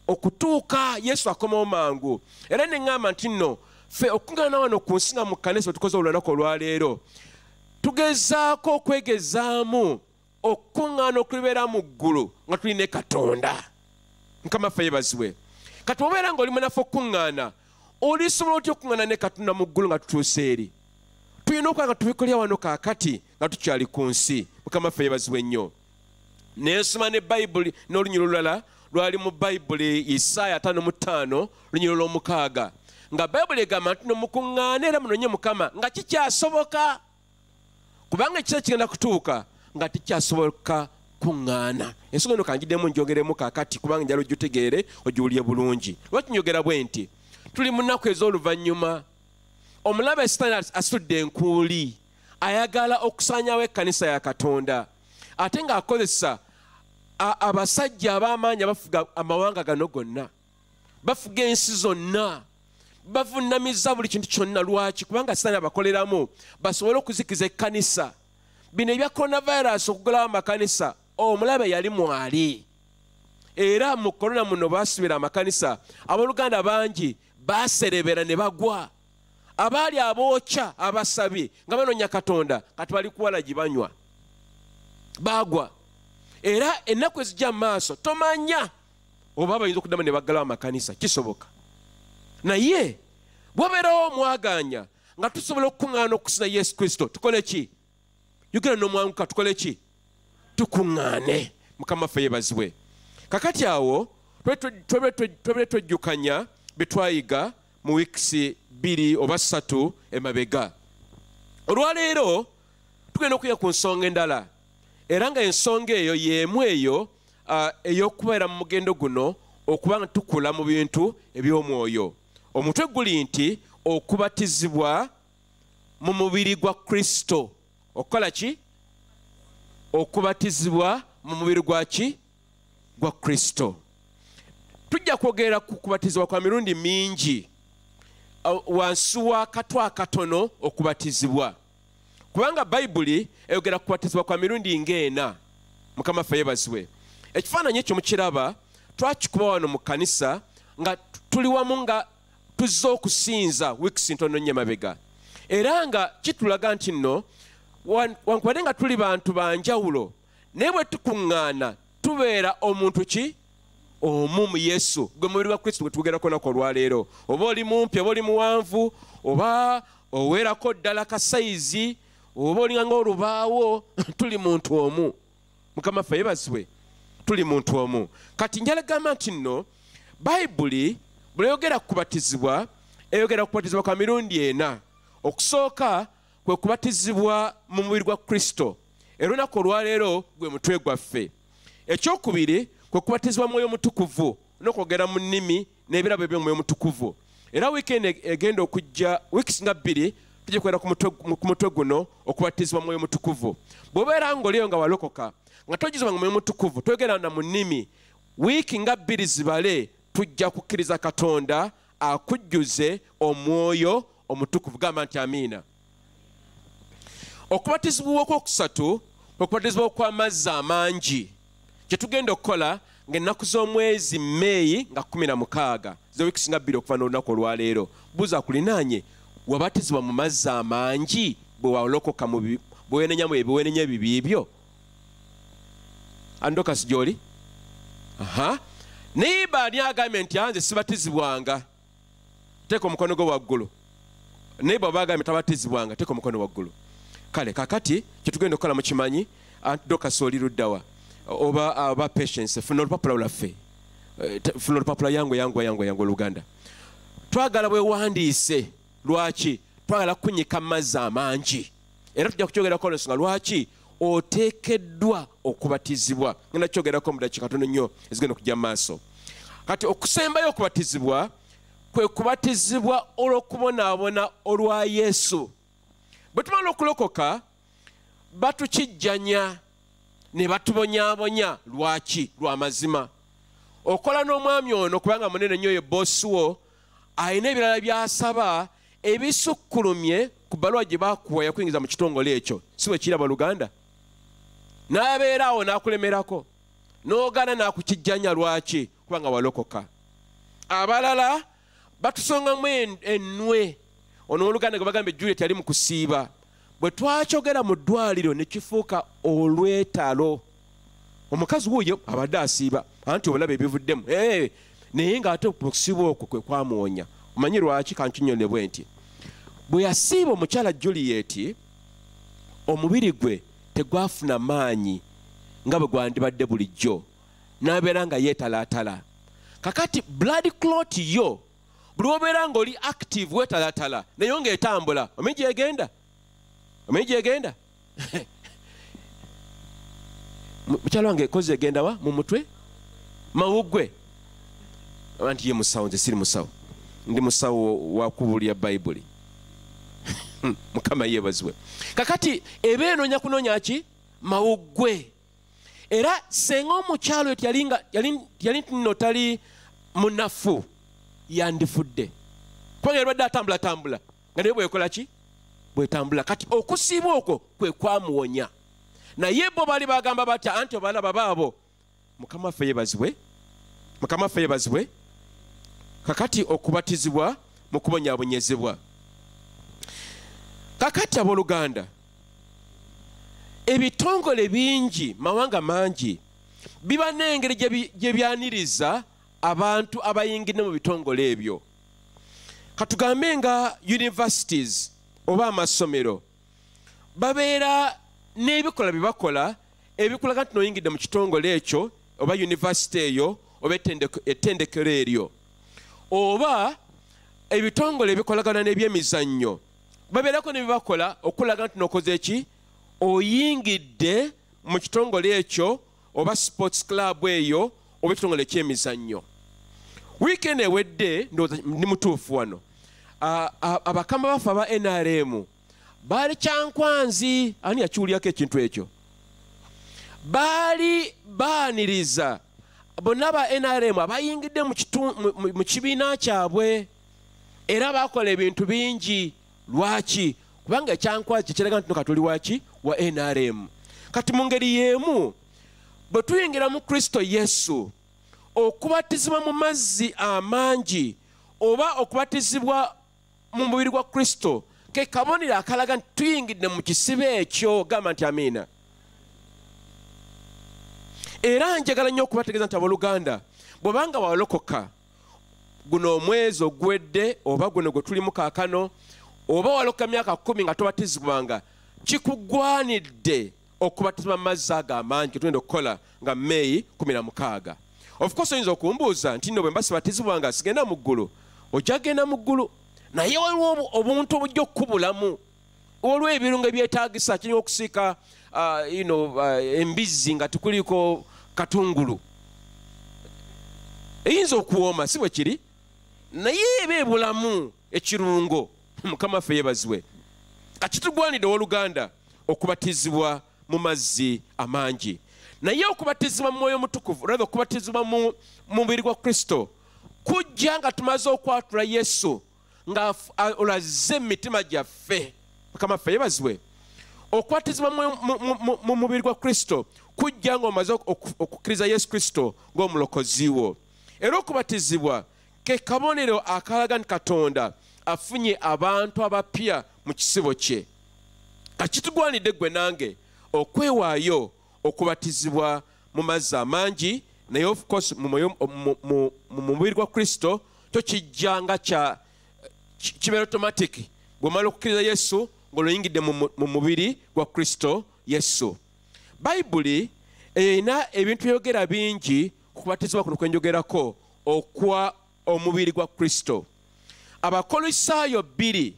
Okutuuka. Yesu akomawo mangu. Era ne ŋŋamba nti nno ffe okuŋŋaana wano ku nsi nga mu kkanisa tukoze olunaku olwaleero tugezaako okwegezaamu okuŋŋaana okulibeera mu ggulu nga tuli ne Katonda. Mukama ffe yeebazibwe. Kati obeera ng'oli munaffe okuŋŋaana, olisobola otya okuŋŋaana ne Katonda mu ggulu nga tutuuse eri? Tulina okuba nga tubikolera wano kaakati nga tukyali ku nsi. Mukama ffe yeebazibwe nnyo. Nensoma ne Bayibuli n'olunyiro lulala lwali mu Bayibuli Isaaya 55 lunyiro lw'omukaaga nga Bayibuli egamba nti mukuŋŋaane era munonye Mukama nga kikyasoboka, kubanga ekiseera kigenda kutuuka nga tikyasoboka kuŋŋaana. Ensonga eno kanjiddemu njogeremu kaakati kubanga njala ojjutegeere ogiwulye bulungi. Lwaki njogera bwe nti tuli mu nnaku ez'oluvannyuma. Omulabe Sitaani asudde enkuuli, ayagala okusaanyawo ekkanisa ya Katonda ate ng'akozesa abasajja ab'amaanyi abafuga amawanga gano gonna, bafuga ensi zonna, bavunnamiza buli kintu kyonna. Lwaki? Kubanga Sitaani abakoleramu basobole okuzikiza ekkanisa. Bino ebya coronavirus okugulawo amakanisa, omulabe yali mwali. Era mu korona muno baasibira amakanisa, abooluganda bangi baaserebera ne bagwa. Abaali abookya abasabi nga banoonya Katonda kati bali kuwalagi banywa, baagwa. Era ennaku ezijja mu maaso tomanya oba bayinza okuddamu ne baggalawo amakanisa. Kisoboka. Naye bw'obeerawo omwaganya nga tusobola okukuŋŋaana okusina Yesu Kristo, tukole ki? Yogera n'omwanguka, tukole ki? Tukuŋŋaane. Mukama ffe yeebazibwe. Kakati awo twebere twejjukanya bye twayiga mu wiikisi 2 oba 3 emabega. Olwaleero tugenda okuya ku nsonga endala, era nga ensonga eyo y'emu eyo ey'okubeera mu mugendo guno okuba nga tukula mu bintu eby'omwoyo. Omutwe guli nti okubatizibwa mu mubiri gwa Kristo. Okola ki? Okubatizibwa mu mubiri gwa ki? Gwa Kristo. Tujja kwogera ku kubatizibwa kwa mirundi mingi wansi wa katwa katono okubatizibwa. Kubanga Bayibuli eyogera kubatizibwa kwa mirundi ng'ena. Mukama ffe yeebazibwe. Ekifaananyi ekyo mukiraba twakikuba wano mu kkanisa nga tuli wamu nga tuzze okusinza wiikisi ntono nnyo emabega. Era nga kitulaga nti nno wankubadde nga tuli bantu ba njawulo naye bwe tukuŋŋaana tubeera omuntu ki? Omu mu Yesu, gwe mubiri gwa Kristo gwe tugerako nako olwaleero. Oba oli mumpi, oba oli muwanvu, oba oweerako ddala kasayizi, oba olinga ng'olubaawo, tuli muntu omu. Mukama ffe yeebazibwe, tuli muntu omu. Kati njala gamba nti nno Bayibuli bwe yogera kubatizibwa eyogera kubatizibwa kwa mirundi ena. Okusooka kwe kubatizibwa mu mubiri gwa Kristo, era olunaku olwaleero gwe mutwe gwaffe. Ekyokubiri kwe kubatizibwa Mwoyo Mutukuvu n'okwogera mu nnimi n'ebirabo eby'Omwoyo Mutukuvu. Era wiikendi egenda okujja wiikisi nga 2 tujja kwera ku mutwe guno okubatizibwa Mwoyo Mutukuvu. Bw'obeera ng'oliyo nga walokoka nga tojjuzibwa mu Mwoyo Mutukuvu toyogera na mu nnimi, wiiki nga 2 zibale tujja kukkiriza Katonda akujjuze Omwoyo Omutukuvu. Gamba nti amiina. Okubatizibwa okwokusatu okubatizibwa okw'amazzi amangi kye tugenda okukola ng'ennaku z'omwezi Meeyi nga 16 z'ewiikisi nga 2 okuva n'olunaku olwaleero. Buuza kulinaanye wabatizibwa mu mazzi amangi bwe walokoka bwe wenenya ebibi? Andokasi gy'oli? Niba ani agambye nti nze sibatizibwanga? Teeka omukono gwo waggulu. Niba oba agambye tabatizibwanga teeka omukono waggulu. Kale kakati kye tugenda okukola mukimanyi. Antidokasi oli luddawa? Oba patience funa olupapula lwaffe, funa olupapula yangu Luganda. Twagala bwe wandiise. Lwaki? Twagala kunyika amazzi amangi. Era tujja kukyogerako olwensonga lwaki oteekeddwa okubatizibwa. Ngenda kyogerako mu dakiika katono nnyo ezigenda okujja mu maaso. Kati okusembayo okubatizibwa kwe kubatizibwa olw'okubonaabona olwa Yesu. Bwe tumala okulokoka batukijjanya ne batubonyaabonya. Lwaki? Lwa mazima. Okola n'omwami ono kubanga munene nnyo ye boosi wo alina ebirala by'asaba ebisukkulumye ku bbaluwa gye baakuwa yakuyingiza mu kitongole ekyo. Si bwe kiraba Luganda? N'abeera awo n'akulemerako n'ogaana n'akukijjanya. Lwaki? Kubanga walokoka. Abalala batusongamu ennwe. Ono Oluganda gwe bagamba Juliet yali mu kusiiba. Bwe twakyogera mu ddwaliro ne kifuuka olwetalo. Omukazi wuuyo abadde asiiba anti obulaba ebivuddemu. Naye ng'ate okusiiba okwo kwe kwamuwonya. Omanyi lwaki? Kankinyonne bwe nti bwe yasiiba omukyala Juliet omubiri gwe tegwafuna maanyi nga bwe gwandibadde bulijjo, n'abeera nga yeetalaatala. Kakati blood clot yo buli obeera ng'oli active weetalaatala naye ng'etambula. Omanyi gyegenda? Mukyala wange kozi egenda wa? Mu mutwe? Mawuggwe? Anti ye musawo, nze siri musawo. Ndi musawo wa kubuulira Bayibuli. Mukama yeebazibwe. Kakati eba enoonya kunoonya ki? Mawuggwe. Era senga omukyalo eti yali nno tali munafu yandifudde. Kubanga yalibadde atambula nga naye bwekola ki? Bwetambula. Kati okusiiba okwo kwe kwamuwonya. Naye bo baali bagamba batya anti obalaba baabo. Mukama ffe yeebazibwe. Kakati okubatizibwa mu kubonyaabonyezebwa. Kakati abooluganda ebitongole bingi mawanga mangi biba n'engeri gye byaniriza abantu abayingidde mu bitongole ebyo. Katugambe nga universities oba amasomero babeera n'ebikola bye bakola ebikulaga nti n'oyingidde mu kitongole ekyo oba university eyo oba ettendekero eryo, oba ebitongole ebikolagana n'ebyemizannyo babeerako ne bibakola okulaga nti n'okoze eki? Oyingidde mu kitongole ekyo oba sports club eyo oba ekitongole eky'emizannyo. Weekend ewedde ndi mutuufu wano abakama bafe aba NRM baali kyankwanzi. Ani yakiwulyako ekintu ekyo? Baali baaniriza bonna ba NRM abayingidde mu kibiina kyabwe, era bakola ebintu bingi. Lwaki? Kubanga ekyankwanzi kiraga nti katuli waki wa NRM. Kati mu ngeri y'emu bwe tuyingira mu Kristo Yesu, okubatizibwa mu mazzi amangi oba okubatizibwa mu mubiri gwa Kristo ke kabonero akalaga nti tuyingidde mu kisibe ekyo. Gamba nti amiina. Era njagala nnyo okubategeeza nti abooluganda, bw'obanga walokoka guno omwezi ogwedde oba guno gwe tulimu kaakano, oba walokoka myaka 10 nga tobatizibwanga, kikugwanidde okubatizibwa mu mazzi ago amangi tugenda okukola nga May 16. Of course oyinza okumbuuza nti nno bwe mba sibatizibwanga sigenda mu ggulu. Ojja genda mu ggulu, naye waliwo obuntu obujja okukubulamu. Waliwo ebirungo ebyetaagisa, kirina okusiika embizzi nga tekuliko katungulu. Eyinza okuwooma, si bwe kiri? Naye eba ebulamu ekirungo. Mukama ffe yeebazibwe. Kakitugwanidde owooluganda okubatizibwa mu mazzi amangi. Naye okubatizibwa mu Mwoyo Mutukuvu, rather okubatizibwa mu mubiri gwa Kristo, kujja nga tumaze okwatula Yesu nga olaze emitima gyaffe. Mukama ffe yeebazibwe. Okubatizibwa mu mubiri gwa Kristo kujja nga omaze okukkiriza Yesu Kristo ng'omulokozi wo. Era okubatizibwa ke kabonero akalaga nti Katonda afunye abantu abapya mu kisibo kye. Kakitugwanidde ggwe nange okwewaayo okubatizibwa mu mazzi amangi, naye of course mu mubiri gwa Kristo tokijja nga kibeera automatic bw'omala okukkiriza Yesu ng'oyingidde mu mubiri gwa Kristo Yesu. Bayibuli erina ebintu byogera bingi ku kubatizibwa kuno kwenjogerako okwa omubiri gwa Kristo. Abakolosaayo 2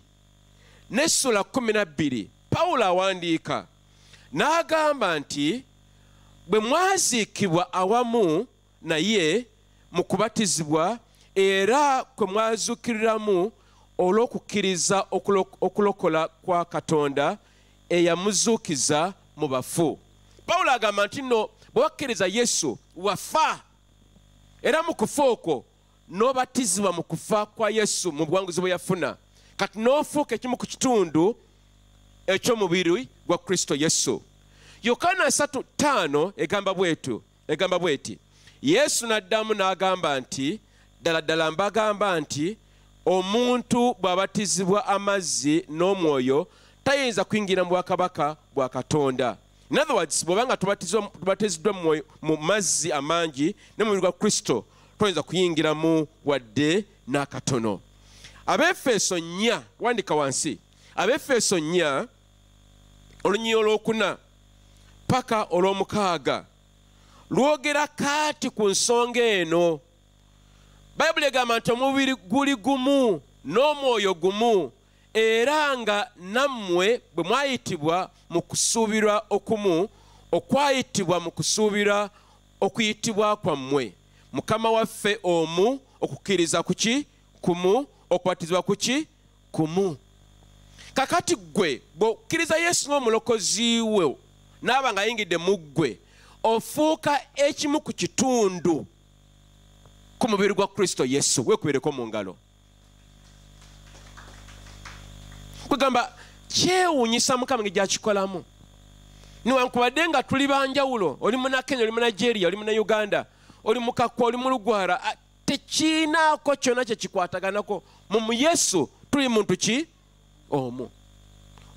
n'essula 12 Pawulo awandiika n'agamba nti bwe mwaziikibwa awamu naye mu kubatizibwa era kwe mwazuukiriramu olw'okukkiriza okulokola kwa Katonda eyamuzuukiza mu bafu. Pawulo agamba nti nno bwe wakkiriza Yesu wafa, era mu kufa okwo n'obatizibwa mu kufa kwa Yesu mu buwanguzi bwe yafuna, kati n'ofuuka ekimu ku kitundu eky'omubiri gwa Kristo Yesu. Yokaana 3:5 egamba bweti, Yesu n'addamu n'agamba nti ddala ddala mbagamba nti omuntu bw'abatizibwa amazzi n'omwoyo tayinza kuyingira mu bwakabaka bwa Katonda. In other words, bw'obanga tubatiziddwa mu mazzi amangi ne mu mubiri gwa Kristo toyinza kuyingiramu wadde n'akatono. Abefeso 4 wandika wansi, Abefeso 4 olunyiri olwokuna paka olw'omukaaga lwogera kaati ku nsonga eno. Bayibuli egamba nti omubiri guli gumu n'omwoyo gumu, era nga nammwe bwe mwayitibwa mu kusuubirwa okumu okwayitibwa mu kusuubira okuyitibwa kwammwe. Mukama waffe omu, okukkiriza kuki kumu, okubatizibwa kuki kumu. Kakati ggwe bw'okkiriza Yesu ng'omulokozi we n'aba nga ayingidde mu ggwe, ofuuka ekimu ku kitundu ku mubiri gwa Kristo Yesu. Weekubireko mu ngalo. Kugamba kyewuunyisa Mukama nge gyakikolamu. Newankubadde nga tuli banjawulo, oli muna Kenya, oli muna Nigeria, oli muna Uganda, oli mukakwa, oli mu Lugwara, tekiinaako kyonna kye kikwataganako. Mu Yesu tuli muntu ki? Omu.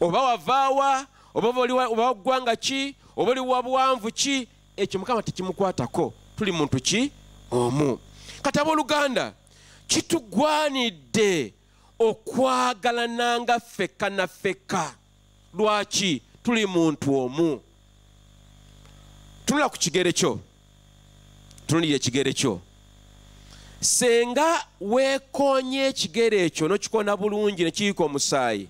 Oba wavaawa, oba ggwanga ki, oba oli wa buwanvu ki, ekyo Mukama tekimukwatako. Tuli muntu ki? Omu. Kati abooluganda, kitugwanidde okwagalana ffekka na ffekka. Lwaki? Tuli muntu omu. Tunula ku kigere kyo. Tunulira ekigere kyo. Senga weekoonye ekigere ekyo n'okikoona bulungi ne kiyiika omusaayi,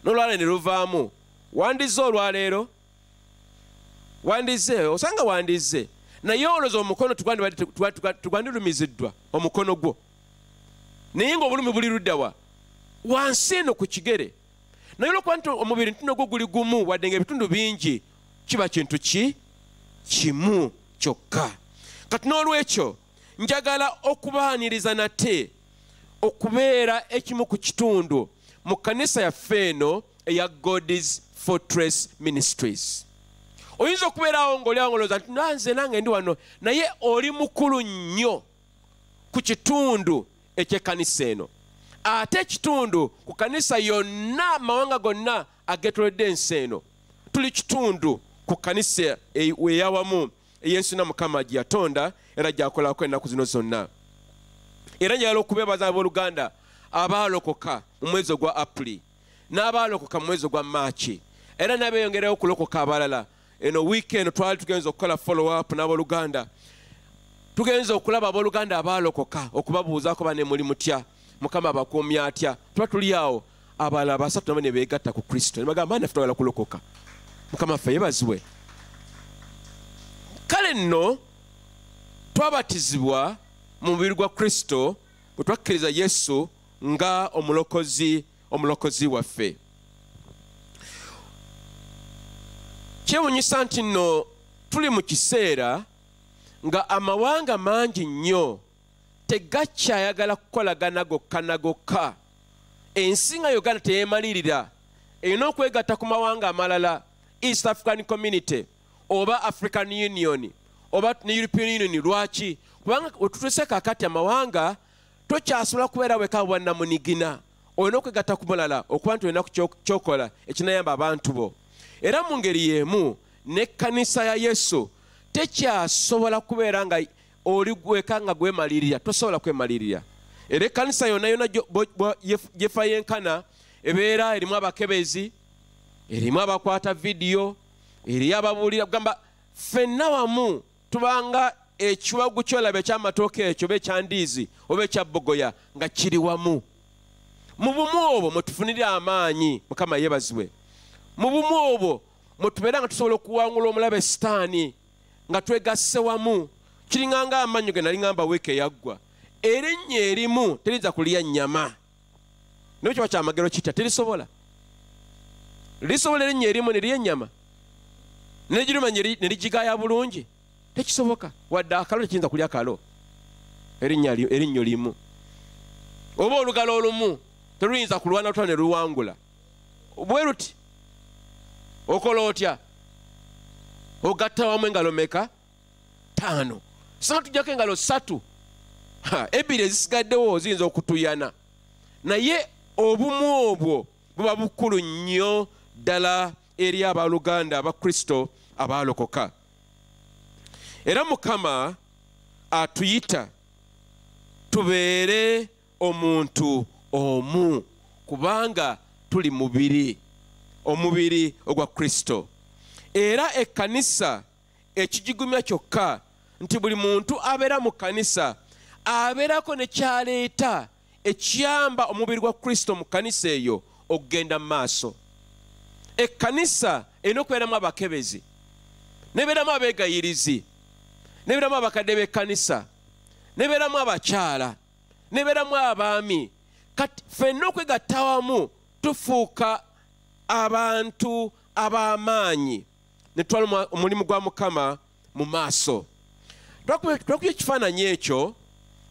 n'olwaleero ne luvaamu, wandize olwaleero? Wandize? Osanga wandize. Naye olowooza omukono tugwandilumiziddwa omukono gwo, naye ng'obulumi buli ludda wa? Wansi eno ku kigere. naye olwokuba nti omubiri ntunogwo guli gumu wadde nga ebitundu bingi kiba kintu kimu kyokka. Kati n'olwekyo njagala okubaaniriza nate okubeera ekimu ku kitundu mu kanisa yaffe eno eya God's Fortress Ministries. Oyinza okubeerawo ng'oli awo ng'olowooza nti nze nange ndi wano, naye oli mukulu nnyo ku kitundu eky'ekkanisa eno. Ate ekitundu ku kanisa yonna amawanga gonna ageetoolodde ensi eno. Tuli kitundu ku kanisa eyawamu Yesu na Mukama gye yatonda era gy'akolako ennaku zino zonna. Era njagala okubeebaza abooluganda abaalokoka mu mwezi ogwa Apuli n'abaalokoka mu mwezi ogwa Maaci era n'abeeyongerayo okulokoka abalala. Eno weekend twali tugenza okukola follow up n'abooluganda. Tugenza okulaba abooluganda abaalokoka okubabuuzaako bane muli mutya, Mukama abakuumye atya. Tuba tuli awo abalala basatu nabo ne beegatta ku Kristo ne bagamba naffe twagala kulokoka. Mukama ffe yeebazibwe. Kale nno twabatizibwa mu mubiri gwa Kristo bwe twakkiriza Yesu nga omulokozi waffe. Kyewuunyisa nti nno tuli mu kiseera nga amawanga mangi nnyo tegakyayagala kukolagana gokka na gokka. Ensi nga Uganda teyeemalirira, erina okwegatta ku mawanga amalala, East African Community oba African Union oba European Union. Lwaki? Kubanga wetutuse kakati amawanga tokyasobola kubeera weka bwannamunigina, olina okwegatta ku mulala okuba nti olina kyokola ekinayamba abantu bo. Era mu ngeri y'emu n'ekkanisa ya Yesu tekyasobola kubeera nga oli gweka nga gwemalirira, tosobola kwemalirira. Era ekkanisa yonna yonna gyefa yenkana ebeera erimu abakebezi, erimu abakwata vidiyo, eriyo ababuulira. Kugamba ffenna wamu tubanga ekiwagu kyolaba ekyamatooke ekyo oba ekyandiizi oba ekyabbogoya nga kiri wamu. Mu bumu obwo mwe tufunira amaanyi. Mukama yeebazibwe. Mu bumu obwo mwe tubeera nga tusobola okuwangula omulabe sitaani nga twegasse wamu. Kiringanga amannyo ge nali ngamba wiiki eyaggwa, erinnya erimu teriyinza kulya nnyama. Naye kiba kyamagero kitya? Terisobola. Lisobola erinnya erimu ne lirya ennyama ne giruma ne ligigaya bulungi? Tekisoboka. Wadde akalo tekiyinza kulya kalo. Erinnyo limu oba olugalo olumu teruyinza kulwana lutwa ne luwangula. Bwe ruti okola otya? Ogatta wamu engalo meka? 5. Sanga tujjako engalo 3. Ebbiri ezisigaddewo ziyinza okutuyana. Naye obumu obwo buba bukulu nnyo ddala eri abaluganda aba Kristo abaalokoka. Era Mukama atuyita tubeere omuntu omu kubanga tuli mubiri, omubiri ogwa Kristo. Era ekkanisa ekigigumya kyokka nti buli muntu abeera mu kkanisa abeerako ne kyaleeta ekiyamba omubiri gwa Kristo mu kkanisa eyo okugenda mu maaso. Ekkanisa erina okubeeramu abakebezi, nebeeramu abeegayirizi, nebeeramu abakadde b'ekkanisa, nebeeramu abakyala, nebeeramu abaami. Kati ffenna okwegatta wamu tufuuka abantu ab'amaanyi ne tutwala omulimu gwa Mukama mu maaso. Twakubye ekifaananyi ekyo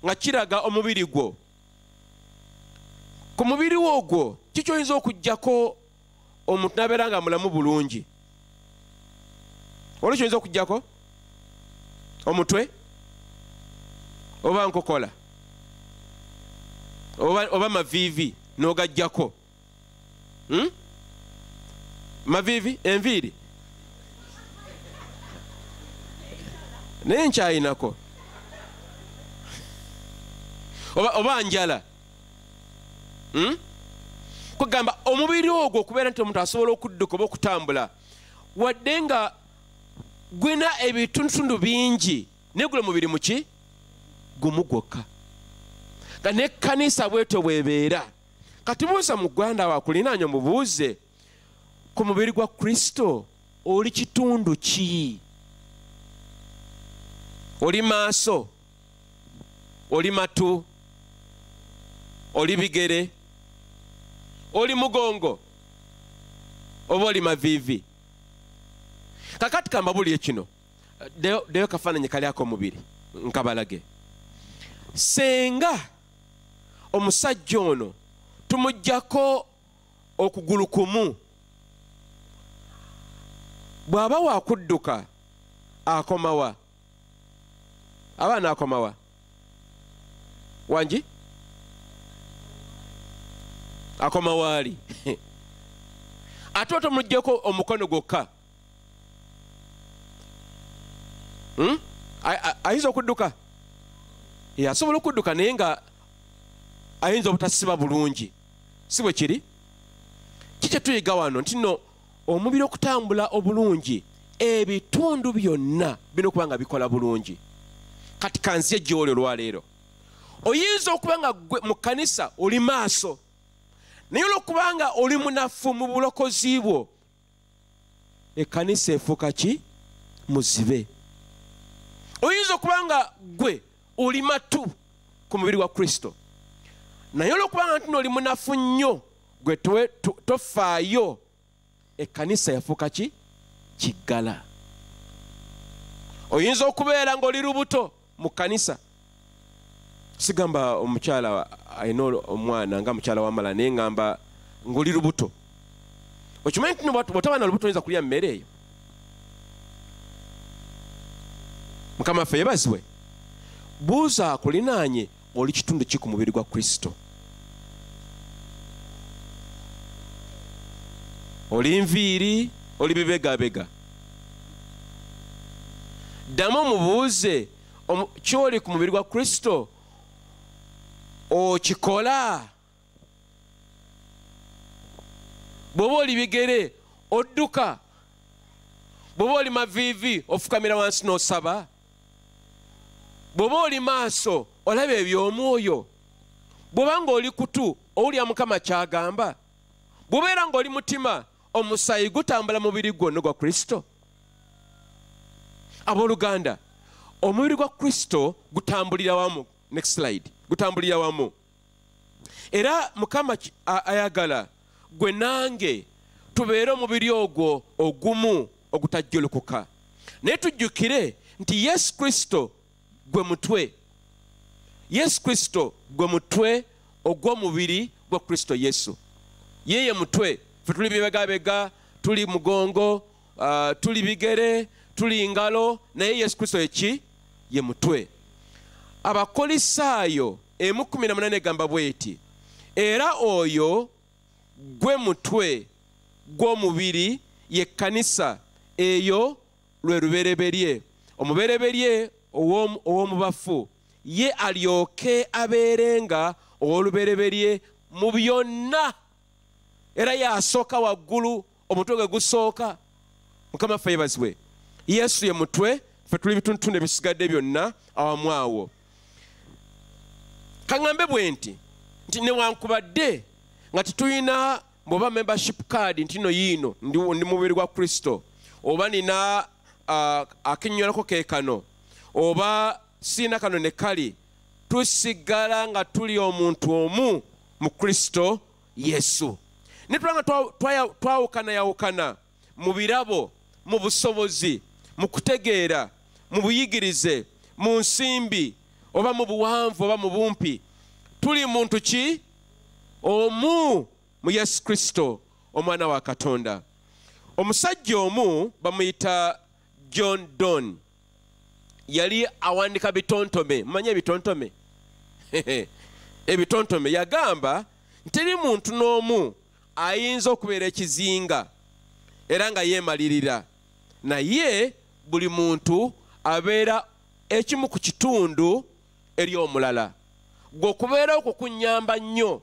nga kiraga omubiri gwo. Ku mubiri wo ogwo kiki oyinza okuggyako omuntu n'abeera nga mulamu bulungi? Olwo kyoyinza okuggyako omutwe oba nkokola oba maviivi n'ogaggyako. Maviivi, enviiri naye nkyayinako, oba njala. Kugamba omubiri ogwo okubeera nti omuntu asobola okudduka oba okutambula wadde nga gwina ebitundutundu bingi naye gula mubiri muki gumu gwokka. Nga n'ekkanisa bwetyo bwebeera. Kati buuza mu Ggwanda wakulinaanya mubuuze, ku mubiri gwa Kristo oli kitundu ki? Oli maaso, oli matu, oli bigere, oli mugongo, oba oli mavivi. Kakati kambabulire kino deyo kafaananyi kali ak'omubiri nkabalage. Senga omusajja ono tumuggyako okugulu kumu, bw'aba waakudduka akomawa? Abaana akomawa? Wangi? Akoma waali. Ate otomuggyeko omukono gwokka, ayinza okudduka? Asobola okudduka naye nga ayinza obutasiba bulungi. Si bwe kiri? Kikye tuyiga wano nti no omubiri okutambula obulungi ebitundu byonna bino okuba nga bikola bulungi. Kati kanziye gy'oli olwaleero oyinza okuba nga mu kkanisa oli maaso, naye olwokubanga oli munafu mu bulokozi bwo ekkanisa efuuka ki? Muzibe. Oyinza okuba nga gwe oli matu ku mubiri gwa Kristo, naye olwokubanga nti oli munafu nnyo gwe tofaayo, ekkanisa yafuuka ki? Kiggala. Oyinza okubeera ng'oli lubuto mu kkanisa. Sigamba omukyala ayina omwana nga mukyala wamala naye ngamba ng'oli lubuto. Okimanyi nti bw'otaba na lubuto oyinza kulya mmere eyo? Mukama waffe yeebazibwe. Buuza akulinaanye oli kitundu ki ku mubiri gwa Kristo? Oli nviiri, oli bibegabega? Ddamu mubuuze kyoli ku mubiri gwa Kristo okikola? Bw'oba oli bigere odduka? Bw'oba oli maviivi ofukamira wansi n'osaba? Bw'oba oli maaso olaba eby'omwoyo? Bw'oba ng'oli kutu owulya Mukama kyagamba? Bw'obeera ng'oli mutima omusaayi gutambula mubiri gwonna gwa Kristo? Abooluganda, omubiri gwa Kristo gutambulira wamu. Next slide. Gutambulira wamu. Era Mukama ayagala gwe nange tubeere omubiri ogwo ogumu ogutajjulukuka. Naye tujjukire nti Yesu Kristo gwe mutwe. Yesu Kristo gwe mutwe ogw'omubiri gwa Kristo Yesu. Yeye mutwe. Ffe tuli bibegabega, tuli mugongo, tuli bigere, tuli ngalo, naye Yesu Kristo eki ye mutwe. Abakolisaayo 1:18 egamba bweti, era oyo gwe mutwe gw'omubiri ye kkanisa, eyo lwe lubereberye, omubereberye ow'omubafu, ye alyoke abeerenga ow'olubereberye mu byonna, era yasooka waggulu, omutwe gwe gusooka. Mukama waffe yeebazibwe. Yesu ye mutwe, ffe tuli bitundutundu ebisigadde byonna awamu awo. Kaŋŋambe bwe nti newankubadde nga tetulina bw'oba membership card nti no yiino ndi mubiri gwa Kristo, oba nina akinnyolako keekano, oba siina kano ne kali, tusigala nga tuli omuntu omu mu Kristo Yesu. Ne tulanga twawukana mu birabo, mu busobozi, mu kutegeera, mu buyigirize, mu nsimbi, oba mu buwanvu oba mu bumpi, tuli muntu ki? Omu mu Yesu Kristo, omwana wa Katonda. Omusajja omu bamuyita John Donne, yali awandika bitontome. Mumanye ebitontome? Ebitontome. Yagamba nteri muntu n'omu ayinza okubeera ekizinga era nga yeemalirira, naye buli muntu abeera ekimu ku kitundu eri omulala. Gwe okubeerawo kukunyamba nnyo,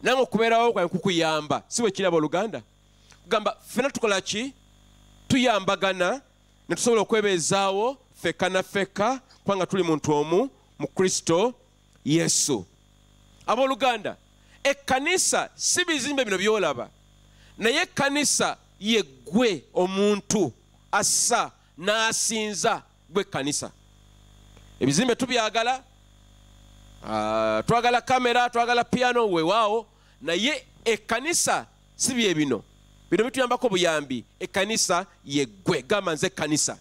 nange okubeerawo kwa kukuyamba. Si bwe kiraba Oluganda? Kugamba ffena tukola ki? Tuyambagana ne tusobola okwebeezaawo ffekka na ffekka, kubanga tuli muntu omu mu Kristo Yesu. Abooluganda, ekkanisa si bizimbe bino byolaba, naye ekkanisa ye gwe omuntu assa n'asinza gwe ekkanisa. Ebizimbe tubyagala, twagala kamera, twagala piano, weewaawo, naye ekkanisa si bye bino bino bituyambako buyambi. Ekkanisa ye ggwe. Gamba nze ekkanisa.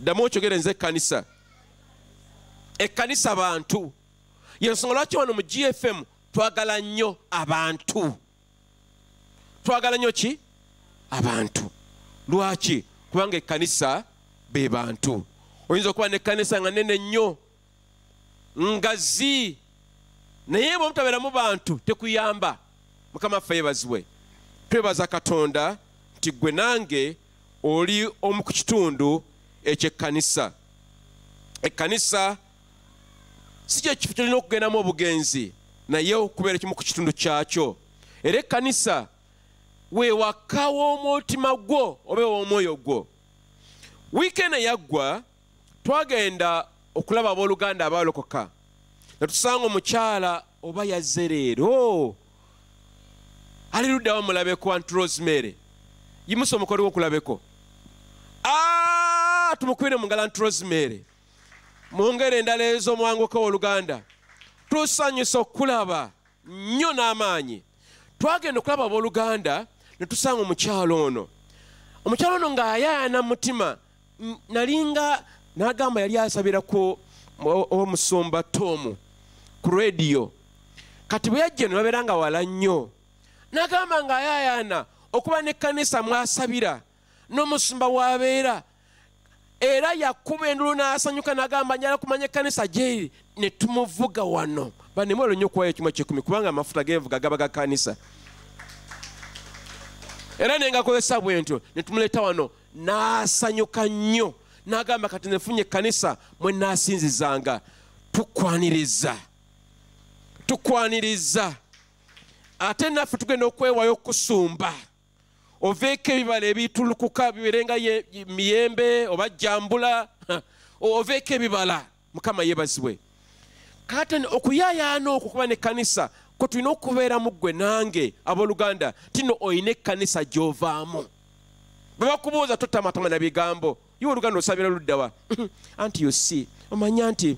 Ddamu okyogere nze ekkanisa. Ekkanisa bantu. Yensonga lwaki wano mu GFM twagala nnyo abantu. Twagala nnyo ki? Abantu. Lwaki? Kubanga ekkanisa be bantu. Oyinza okuba n'ekkanisa nga nnene nnyo, ngazi, naye bw'omutabeera mu bantu tekuyamba. Mukama waffe yeebazibwe. Twebaza Katonda nti ggwe nange oli omu ku kitundu eky'ekkanisa. Ekkanisa si kye kifo kyolina okugendamu obugenzi, naye okubeera kimu ku kitundu kyakyo. Era ekkanisa weewaka w'omutima gwo oba w'omwoyo gwo. Wiikendi eyaggwa twagenda okulaba abooluganda abaalokoka. Netusanga omukyala oba yazze leero. Ali ludda wa mulabeko Aunt Rosemary. Yimusa omukolo gw'okulabeko. Tumukubire mu ngalo Aunt Rosemary. Mu ngero endala ez'omwanguka w'Oluganda. Tusanyusa okulaba nnyo n'amaanyi. Twagenda okulaba abooluganda ne tusanga omukyalo ono. Omukyalo ono ng'ayaana mutima. Nalinga n'agamba yali asabirako omusumba Tomu ku radio. Kati bwe yajja ne babeera nga wala nnyo. N'agamba ng'ayayaana okuba n'ekkanisa mwasabira n'omusumba w'abeera. Era yakuba endulu n'asanyuka n'agamba njala kumanya ekkanisa gyeri, ne tumuvuga wano. Banemwelo nnyo okuwayo ekimu ekyekumi kubanga amafuta g'envuga gaba ga kkanisa. Era nengakozesa bwentyo ne tumuleeta wano n'asanyuka nnyo. N'agamba kati nefunye ekkanisa mwe naasinzizanga. Tukwaniriza. Ate naffe tugenda okwewayo okusumba. Oveeko ebibala ebitulukuka biberenga miyembe oba jambula. Oveeko ebibala. Mukama yeebazibwe. Kati okuyaayaana okwo kuba n'ekkanisa kwe tulina okubeera mu ggwe nange abooluganda tino oyina ekkanisa gy'ovaamu. Bwe bakubuuza totamatama na bigambo. Ye oluganda osabira luddawa. Anti yosi omanya nti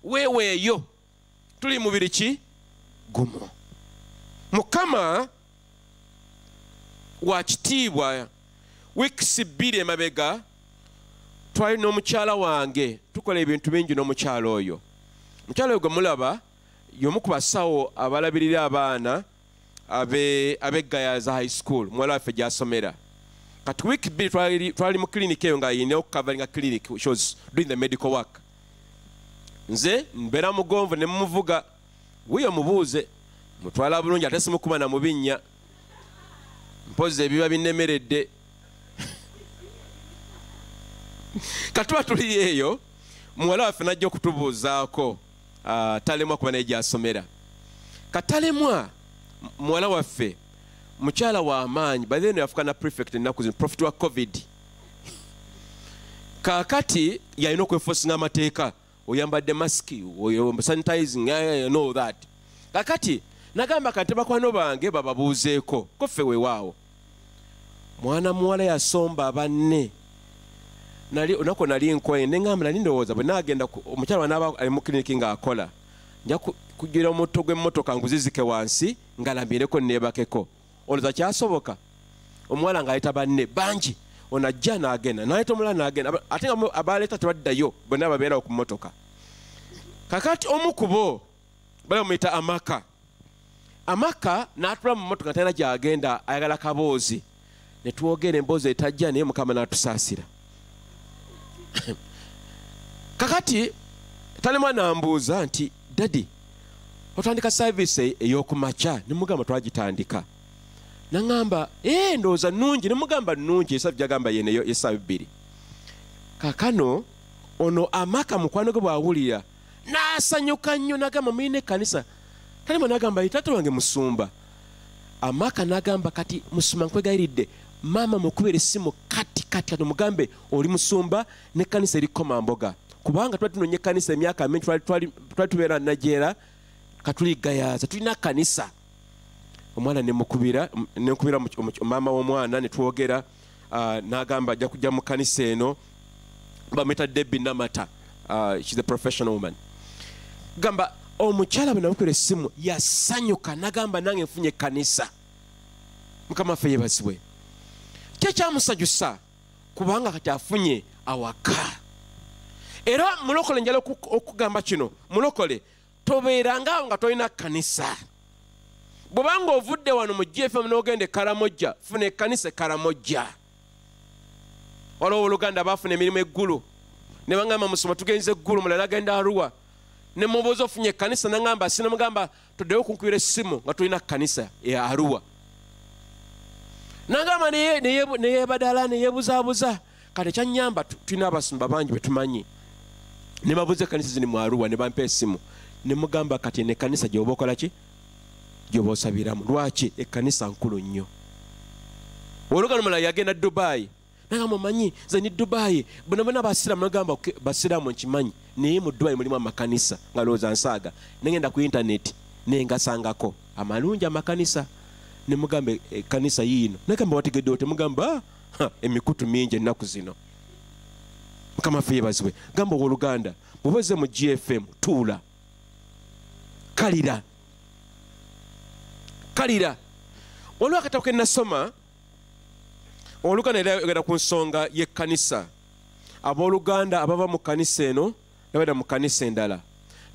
weeweeyo. Tuli mubiri ki? Gumu. Mukama wa kitiibwa. Wiikisi 2 emabega twali n'omukyala wange tukola ebintu bingi n'omukyala oyo. Omukyala oyo gwe mulaba y'omu ku basawo abalabirira abaana ab'Egayaza high school muwala waffe gy'asomera. Kati wiiki 2 twali mu clinic eyo nga yine okucoveringa clinic, she was doing the medical work. Nze mbeera mugonvu ne mumuvuga, wiyo mubuuze mutwala bulungi ate simukuba na mubinnya. Mpozi ebiba binnemeredde. Katuba tuli eyo muwala waffe najja okutubuuzaako talemwa kuba naye gy'asomera. Katalemwa muwala waffe mukyala wa maanyi, by then yafuka na prefect ennaku zino, prophet wa COVID. Kaakati yalina okwefosinga amateeka, oyambadde masiki, sanitizing and all that. Kaakati nagamba kati bakwano bange bababuuzeeko koffe weewaawo. Mwana muwala yasomba banne. Onako nali nkoye neŋŋamba nali ndowooza bwe naagenda omukyala wanaaba ali mu kiriniki ng'akola nja kugira omutto gw'emmotoka nguzizike wansi ngalambireko neebakeko. Olowooza kyasoboka? Omuwala ng'aleeta banne bangi, ono ajja n'agenda n'aleeta omulala n'agenda, ate nga abaleeta tebaddayo bonna babeerawo ku mmotoka. Kakati omu ku bo bali bamuyita Amaka n'atula mu mmotoka talina gy'agenda, ayagala kaboozi. Ne twogera emboozi etajja naye Mukama n'atusaasira. Kakati talemwa nambuuza nti dadi otandika service ey'okumakya? Ne mugamba twagitandika. Naŋŋamba ndowooza nnungi. Ne mugamba nnungi esaavu gyagamba yeneyo esaavu 2. Kaakano ono Amaka mukwano gwe bw'awulira n'asanyuka nnyo n'agamba muyina ekkanisa. Talemwa n'agamba taata wange musumba. Amaka n'agamba kati musumba nkwegayiridde maama mukubira essimu kati omugambe oli musumba n'ekkanisa eri Komamboga, kubanga twali tunoonya ekkanisa emyaka mingi. Twali tubeera Najeera katuli Gayaza tulina kkanisa. Omwana nenkubira maama w'omwana ne twogera, n'agamba ajja kujja mu kkanisa eno bamwita Debbie Namata. She's a professional woman. Gamba omukyala bwe namukira essimu yasanyuka n'agamba nange nfunye ekkanisa. Mukama waffe yeebazibwe. Kye kyamusanyusa kubanga kati afunye awaka. Era mulokole njala okugamba kino, mulokole tobeeranga nga tolina kkanisa. Bw'obanga ovudde wano mu GFM n'ogenda e Karamojja, funa ekkanisa e Karamojja. Waliwo Luganda baafuna emirimu eggulu ne bangamba musoma tugenze eggulu, mulala agenda Arua ne mubuuza ofunye ekkanisa, nangamba sinamugamba toddeyo okunkubira essimu nga tulina kkanisa e Arua. Nagamba neyeebadala neyeebuzaabuza, kati ekyannyamba tulina abasumba bangi betumanyi. Ne babuuza ekkanisa ziri mu Arua ne bampa essimu. Ne mugamba kati n'ekkanisa gy'oba okola ki? Gy'oba osabiramu. Lwaki? Ekkanisa nkulu nnyo. Oluganda mulala yagenda Dubai. Nagamba omanyi ze ni Dubai bonabona abasiraamu, nagamba basiraamu nkimanyi naye mu Dubai mulimu amakanisa nga lowooza nsaaga. Nengenda ku intaneti nengasangako amalungi amakanisa. Ne mugamba ekkanisa yiino. Nagamba wategedde ote? Mugamba emikutu mingi ennaku zino. Mukama waffe yeebazibwe. Gamba owooluganda bw'oba ozze mu GFM tuula kalira. Waliwo akatabo ke nasoma Oluganda era ku nsonga y'ekkanisa. Abooluganda abava mu kkanisa eno n'abada mu kkanisa endala.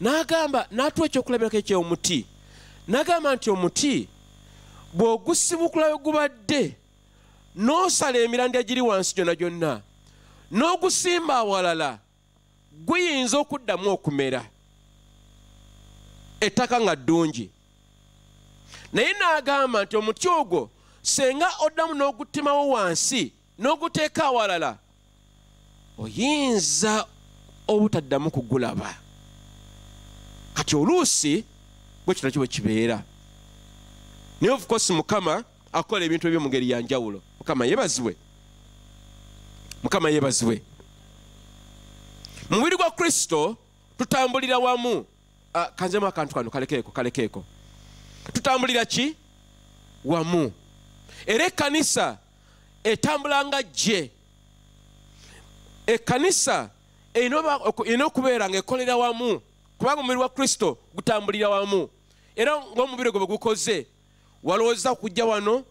N'agamba n'atuwa ekyokulabirako eky'omuti. N'agamba nti omuti bw'ogusibukulayo gubadde n'osala emirandira egiri wansi gyonna gyonna n'ogusimba awalala guyinza okuddamu okumera ettaka nga ddungi. Naye n'agamba nti omuti ogwo senga oddamu n'ogutimawo wansi n'oguteeka awalala oyinza obutaddamu kugulaba. Kati oluusi bwe kityo bwe kibeera. Naye of course Mukama akola ebintu ebyo mu ngeri ya njawulo. Mukama yeebazibwe. Mukama yeebazibwe. Mu mubiri gwa Kristo tutambulira wamu. Kanzemu akantu kano kalekeeko. Tutambulira ki? Wamu. Era ekkanisa etambulanga gye. Ekkanisa erina okubeera ng'ekolera wamu kubanga omubiri wa Kristo gutambulira wamu. Era ng'omubiri gwe bwe gukoze walowooza kujja wano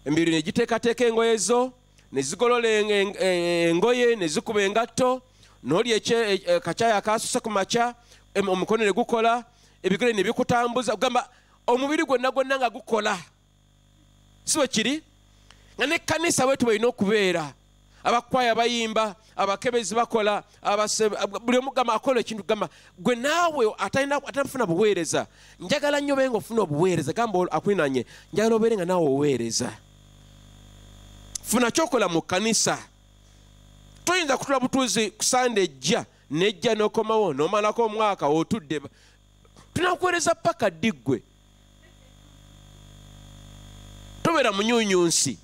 emibiri ne giteekateeka engoye zo ne zigolola engoye ne zikuba engatto n'oli kacaaya akaasuse ku makya omukono ne gukola ebigere ne bikutambuza. Kugamba omubiri gwonna nga gukola. Si bwe kiri? Nga n'ekkanisa bwetu bw'erina okubeera. Abakwaya bayimba, abakebezi bakola, buli omu gamba akola ekintu. Gamba gwe naawe atanafuna buweereza, njagala nnyo obe nga ofuna obuweereza. Gamba akwinanye njagala obeere nga naawe oweereza. Funa kyokola mu kkanisa. Toyinza kutula butuuzi ku Sande ejja nejja n'okomawo n'omalako omwaka otudde. Tunakuweereza paka diggwe. Tobeera munyuunyunsi.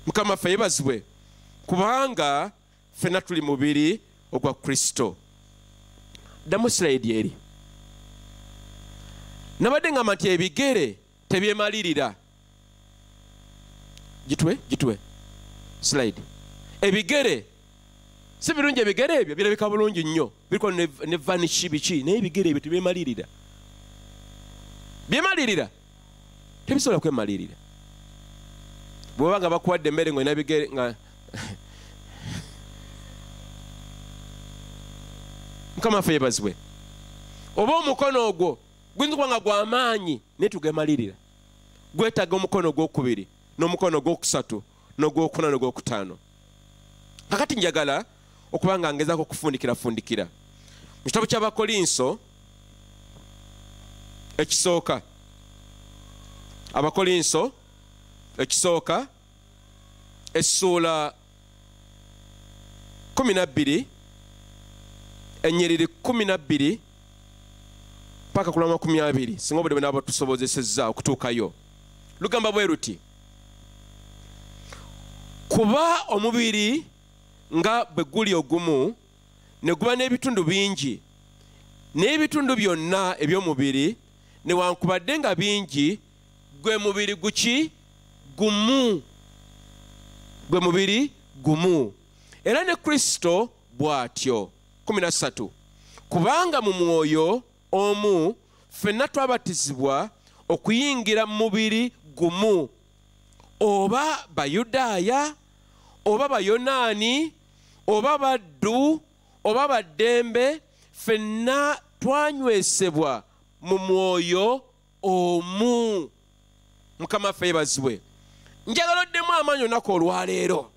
Mukama waffe yeebazibwe. Kubanga ffenna tuli mubiri ogwa Kristo. Ddamu slayidi eri. Nabadde ngamba nti ebigere tebyemalirira. Gitwe. Slayidi. Ebigere si birungi, ebigere ebyo birabika bulungi nnyo. Biriko ne vanishi biki, naye ebigere ebyo tebyemalirira. Byemalirira? Tebisobola kwemalirira. Bw'oba nga bakuwadde emmere ng'olina bigere nga Mukama waffe yeebazibwe. Oba omukono ogwo guyinza okuba nga gw'amaanyi naye tugemalirira. Gwetaaga omukono ogwokubiri n'omukono ogwokusatu n'ogwokuna n'ogwokutaano. Kakati njagala okuba nga ngezaako okufundikira. Mu kitabo ky'Abakolinso ekisooka. Abakolinso ekisooka essuula 12 ennyiriri 12 paka kulama 20 singa obudde bwe naaba tusobozesezza okutuukayo. Lugamba bwe ruti, kuba omubiri nga bwe guli ogumu ne guba n'ebitundu bingi, n'ebitundu byonna eby'omubiri newankubadde nga bingi, gwe mubiri guki? Gumu. Gwe mubiri gumu. Era ne Kristo bw'atyo. 13 kubanga mu mwoyo omu ffenna twabatizibwa okuyingira mu mubiri gumu, oba Bayudaaya oba Bayonaani oba baddu oba baddembe, ffenna twanywesebwa mu mwoyo omu. Mukama ffe yeebazibwe. Njagala oddemu amaanyi olunaku olwaleero.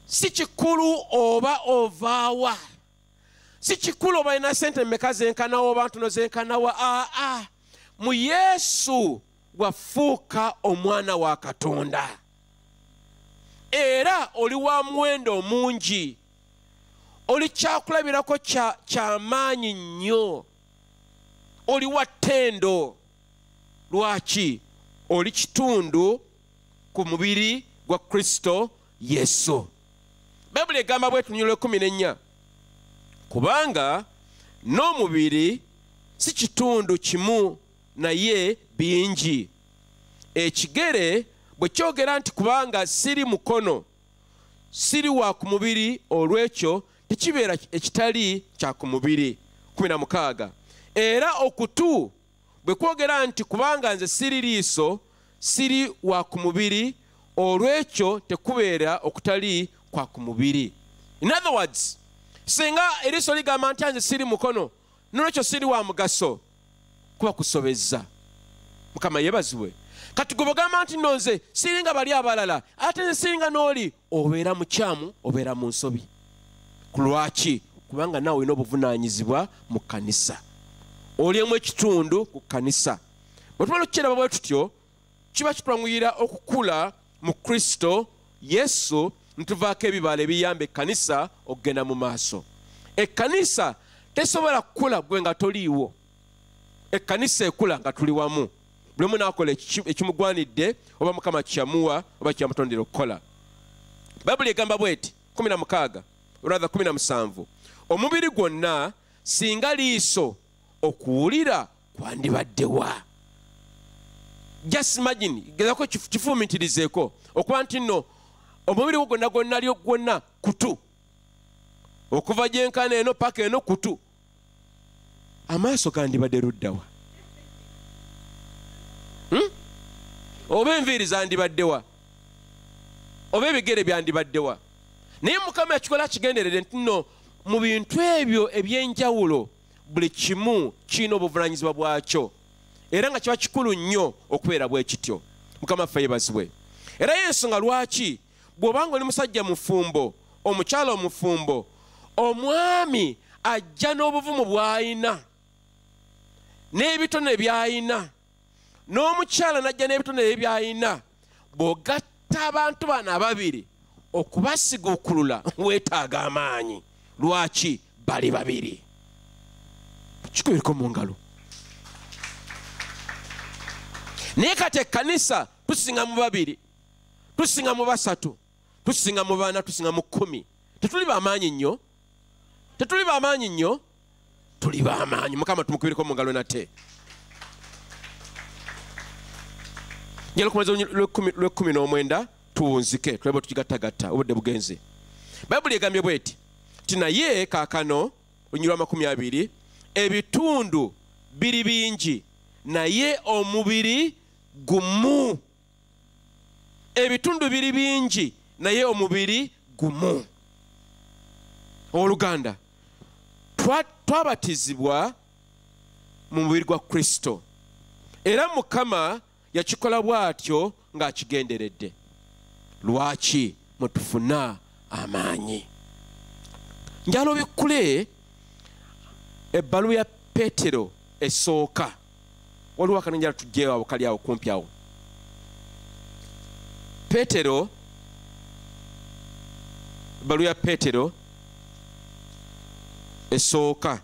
Si kikulu oba ovaawa, si kikulu oba ina sente mmeka zenkanawa oba ntono zenkanawa. Mu Yesu wafuuka omwana wa Katonda, era oli wa muwendo mungi, oli kyakulabirako kyamaanyi nnyo, oli wa ttendo. Lwaki? Oli kitundu ku mubiri gwa Kristo Yesu. Bayibuli egamba bwe Lunyolo 14, kubanga n'omubiri si kitundu kimu naye bingi. Ekigere bwe kyogera nti kubanga siri mukono siri wa ku mubiri, olw'ekyo tekibeera ekitali kya ku mubiri. 16. Era okutu bwe kwogera nti kubanga nze siri liiso siri wa ku mubiri, olw'ekyo tekubeera okutali kwa ku mubiri. In other words, singa eriiso ligamba nti nze siri mukono n'olwekyo siri wa mugaso, kuba kusobezza. Mukama yeebazibwe. Kati gwe bw'ogamba nti nno nze siringa bali abalala ate nze siringa n'oli, obeera mukyamu, obeera mu nsobi. Ku lwaki? Kubanga naawe olina obuvunaanyizibwa mu kkanisa, oliemu ekitundu ku kkanisa. Bwe tumala okukiraba bwe tutyo, kiba kitwanguyira okukula mu Kristo Yesu, ntuvaako ebibala ebiyamba ekkanisa okugenda mu maaso. Ekkanisa tesobola kukula gwe nga toliiwo. Ekkanisa ekula nga tuli wamu, buli omu n'akola ekimugwanidde, oba Mukama kyamuwa oba kyamutondera okukola. Bayibuli egamba bweti 16 rather 17, omubiri gwonna singa liiso okuwulira kwandibaddewa. Just imagine, gezako kifumitirizeeko okuba nti nno omubiri gwo gwonna kutu, okuva gyenkana eno paka eno kutu, amaaso gandibadde luddawa? Oba enviiri zandibaddewa? Oba ebigere byandibaddewa? Naye Mukama yakikola kigenderere nti nno mu bintu ebyo eby'enjawulo buli kimu kirina obuvunaanyizibwa bwakyo, era nga kiba kikulu nnyo okubeera bwe kityo. Mukama ffe yeebazibwe. Era y'ensonga lwaki bw'obanga oli musajja mufumbo, omukyala omufumbo, omwami ajja n'obuvumu bw'ayina n'ebitone by'ayina, n'omukyala n'ajja n'ebitone by'ayina, bw'ogatta abantu bano ababiri okubasiguukulula weetaaga amaanyi. Lwaki? Bali babiri. Kikubiriko mu ngalo. Naye kati ekkanisa tusinga mu babiri, tusinga mu basatu, tusinga mu bana, tusinga mu 10. Tetuli b'amaanyi nnyo? Tetuli b'amaanyi nnyo? Tuli b'amaanyi. Mukama tumukubireko mu ngalo nate. Njala okumaliza Lwe-19 tuwunzike tulabe tukigattagatta obudde bugenze. Bayibuli egambye bweti ti naye kaakano Lunyolo 20, ebitundu biri bingi naye omubiri gumu. Ebitundu biri bingi naye omubiri gumu. Oluganda twabatizibwa mu mubiri gwa Kristo, era Mukama yakikola bw'atyo ng'akigenderedde. Lwaki? Mutufuna amaanyi. Njala obikkule ebbaluwa ya Peetero esooka. Waliwo akana njala tujjeewo awo kali awo kumpi awo. Peetero, ebbaluwa ya Peetero esooka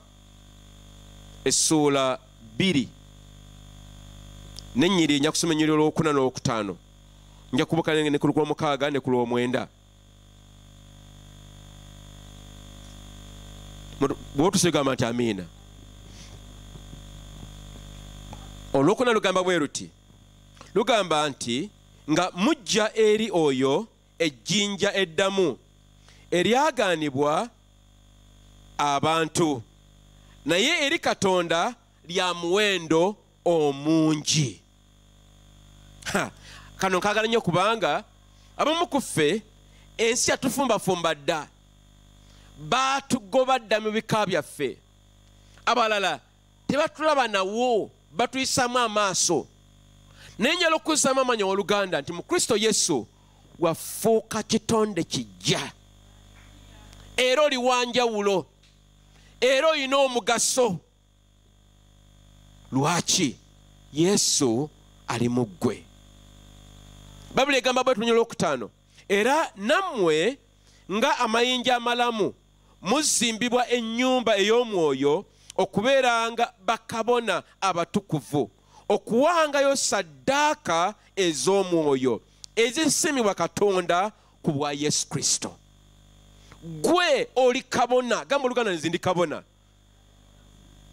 essuula 2 n'ennyiri nja kusoma ennyiri olwokuna n'olwokutaano, nja kubuka ne ku lw'omukaaga ne ku lw'omwenda. Bw'oba tusigamba nti amiina. Olwokuna lugamba bwe luti, lugamba nti nga mujja eri oyo ejjinja eddamu eryagaanibwa abantu, naye eri Katonda lya muwendo omungi. Kano nkagala nnyo kubanga abamu ku ffe ensi yatufumbafumba dda, baatugoba dda mu bika byaffe, abalala tebatulaba nawo, batuyisaamu amaaso. Naye njala okuzzaamu amanyi Oluganda nti mu Kristo Yesu wafuuka kitonde kijja, era oli wanjawulo, era olina omugaso. Lwaki? Yesu ali mu ggwe. Bayibuli egamba bwe tunyola 5, era nammwe nga amayinja amalamu muzimbibwa ennyumba ey'omwoyo okubeeranga bakabona abatukuvu, okuwangayo saddaaka ez'omwoyo ezisiimibwa Katonda ku bwa Yesu Kristo. Gwe oli kabona. Gamba Oluganda nze ndi kabona.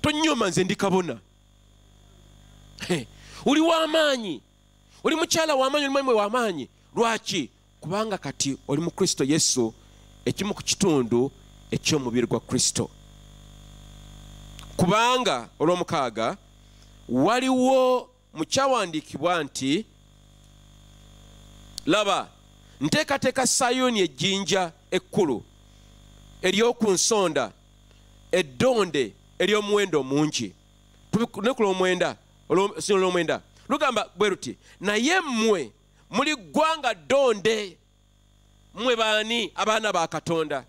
Tonyuma nze ndi kabona. Oli w'amaanyi, oli mukyala w'amaanyi, oli mwami w'amaanyi. Lwaki? Kubanga kati oli mu Kristo Yesu, ekimu ku kitundu eky'omubiri gwa Kristo. Kubanga olw'omukaaga waliwo mu kyawandiikibwa nti, laba nteekateeka Sayuni ejjinja ekkulu ery'oku nsonda, eddonde ery'omuwendo mungi. Nekula omwenda lugamba bwe ruti, naye mmwe muli ggwanga ddonde. Mmwe baani? Abaana ba Katonda,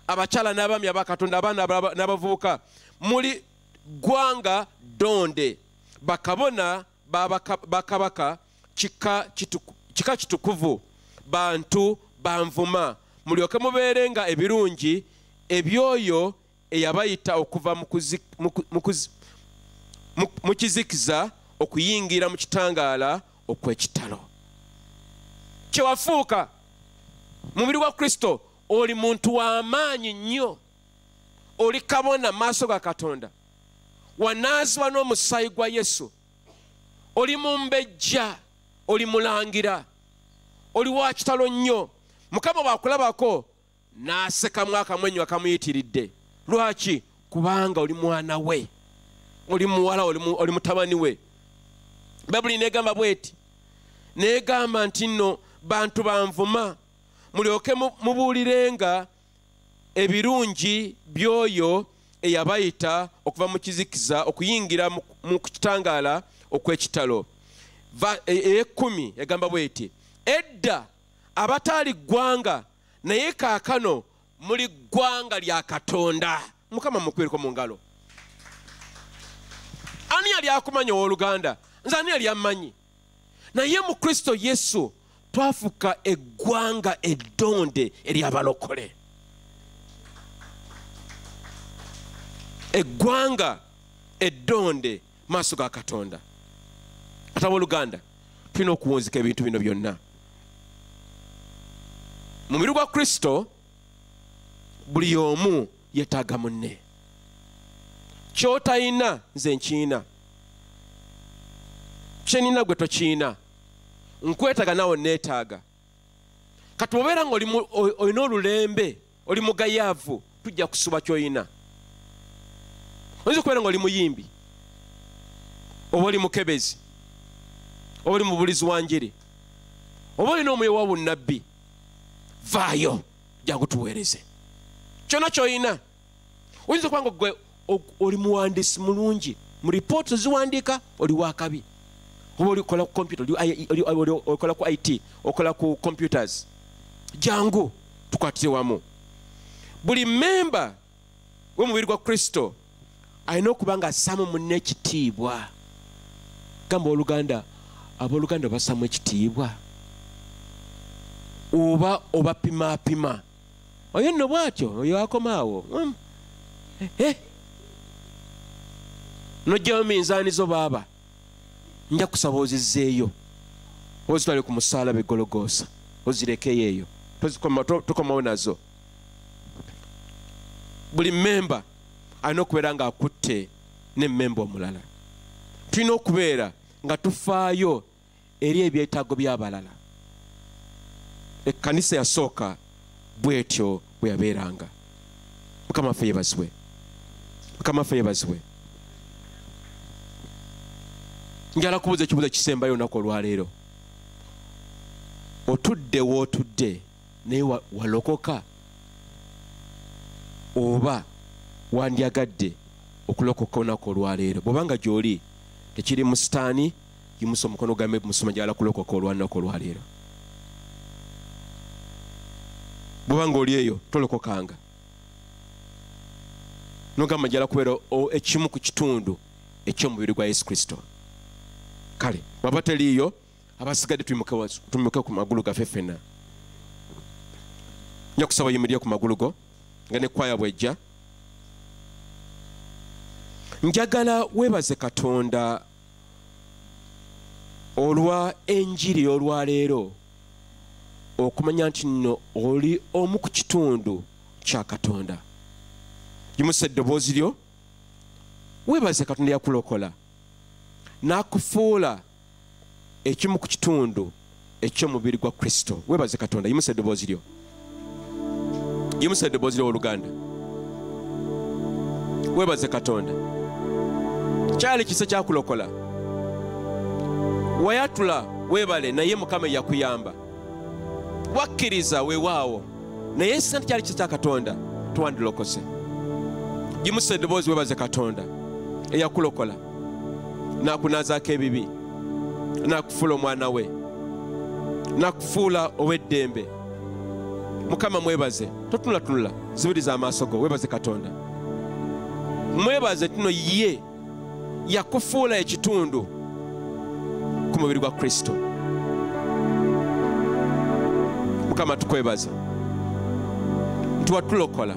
abakyala n'abaami aba Katonda, abaana n'abavubuka. Muli ggwanga ddonde, bakabona bakabaka, kika kitukuvu, bantu banvuma, mulyoke mubeerenga ebirungi ebyoyo eyabayita okuva mu kizikiza okuyingira mu kitangaala okw'ekitalo. Kyewafuuka mu mubiri gwa Kristo, oli muntu w'amaanyi nnyo, oli kabona maaso ga Katonda, wanaazibwa n'omusaayi gwa Yesu, oli mumbejja, oli mulangira, oli wa kitalo nnyo. Mukama bw'akulabako n'asekamu akamwenyu akamuyitiridde. Lwaki? Kubanga oli mwana we, oli muwala, oli mutabani we. Bayibuli negamba bweti, negamba nti nno bantu banvuma, mulyoke mubuulirenga ebirungi by'oyo eyabayita okuva mu kizikiza okuyingira mu kitangaala okw'ekitalo. 10 egamba bweti, edda abataali ggwanga, naye kaakano muli ggwanga lya Katonda. Mukama mukwireko mu ngalo. Ani yali akumanya Oluganda? Nze ani yali amanyi? Naye mu Kristo Yesu twafuka eggwanga eddonde ery'abalokole. Eggwanga eddonde maaso ga Katonda. Ate Oluganda tulina okuwunzika ebintu bino byonna. Mu mubiri gwa Kristo buli omu yeetaaga munne. Ky'otalina nze nkiina, kyenina gwe tokiina, nkwetaaga nawe neetaaga. Kati obeera nga olina olulembe, oli mugayaavu, tujja kusuba ky'olina. Oyinza okubeera nga oli muyimbi, oba oli mukebezi, oba oli mubulizi wa njiri, oba olina omwoyo wa bunnabbi. Vaayo jangu tuweereze kyonna ky'olina. Oyinza okuba nga gwe oli muwandiisi mulungi, mu ripooti ziwandiika oli wakabi, oba olikola ku computer, olikola ku IT, okola ku computers. Jangu tukwatire wamu. Buli memba w'omubiri gwa Kristo alina okuba nga assaamu munne ekitiibwa. Gamba Oluganda, abooluganda bassaamu ekitiibwa oba obapimaapima. Oyo nno bw'atyo, oyo akomaawo. Nojjayo minzaani zo baaba, nja kusaba ozizzeeyo, ozitwale ku musaalaba Gologoosa, ozirekeyo eyo, tokomawo nazo. Buli memba alina okubeera nga akutte ne memba omulala. Tulina okubeera nga tufaayo eri ebyetaago by'abalala. Ekkanisa yasooka bwetyo bwe yabeeranga. Mukama waffe yeebazibwe. Mukama waffe yeebazibwe. njala kubuuza ekibuuzo kisembayo olunaku olwaleero. Otudde wootudde naye walokoka oba wandyagadde okulokoka olunaku olwaleero? Bw'obanga gy'oli tekiri mu sitaani, yimusa omukono gambe musoma gyala kulokoka olwanaku olwaleero. Bw'obanga oli eyo tolokokanga nogamba gyala kubeera ekimu ku kitundu eky'omubiri gwa Yesu Kristo. Kale bw'aba teriiyo, abasigadde tuyimuke ku magulu gaffe ffenna. Nja kusaba yimirire ku magulu go nga ne kwaya bwejja. Njagala weebaze Katonda olwa enjiri olwaleero, okumanya nti nno oli omu ku kitundu kya Katonda. Yimusa eddoboozi lyo, weebaze Katonda yakulokola n'akufuula ekimu ku kitundu eky'omubiri gwa Kristo. Weebaze Katonda. Yimusa eddoboozi lyo, yimusa eddoboozi lyo Oluganda. Weebaze Katonda. Kyali kisa kyakulokola, wayatula weebale, naye Mukama yakuyamba. Wakkiriza weewaawo, naye esanti kyali kisa kya Katonda towandilokose. Yimusa eddoboozi, weebaze Katonda eyakulokola n'akunazaako ebibi, n'akufuula omwana we, n'akufuula ow'eddembe. Mukama mwebaze. Totunulatunula, zibiriza amaaso go. Weebaze Katonda. Mwebaze tino ye yakufuula ekitundu ku mubiri gwa Kristo. Mukama tukwebaza nti watulokola.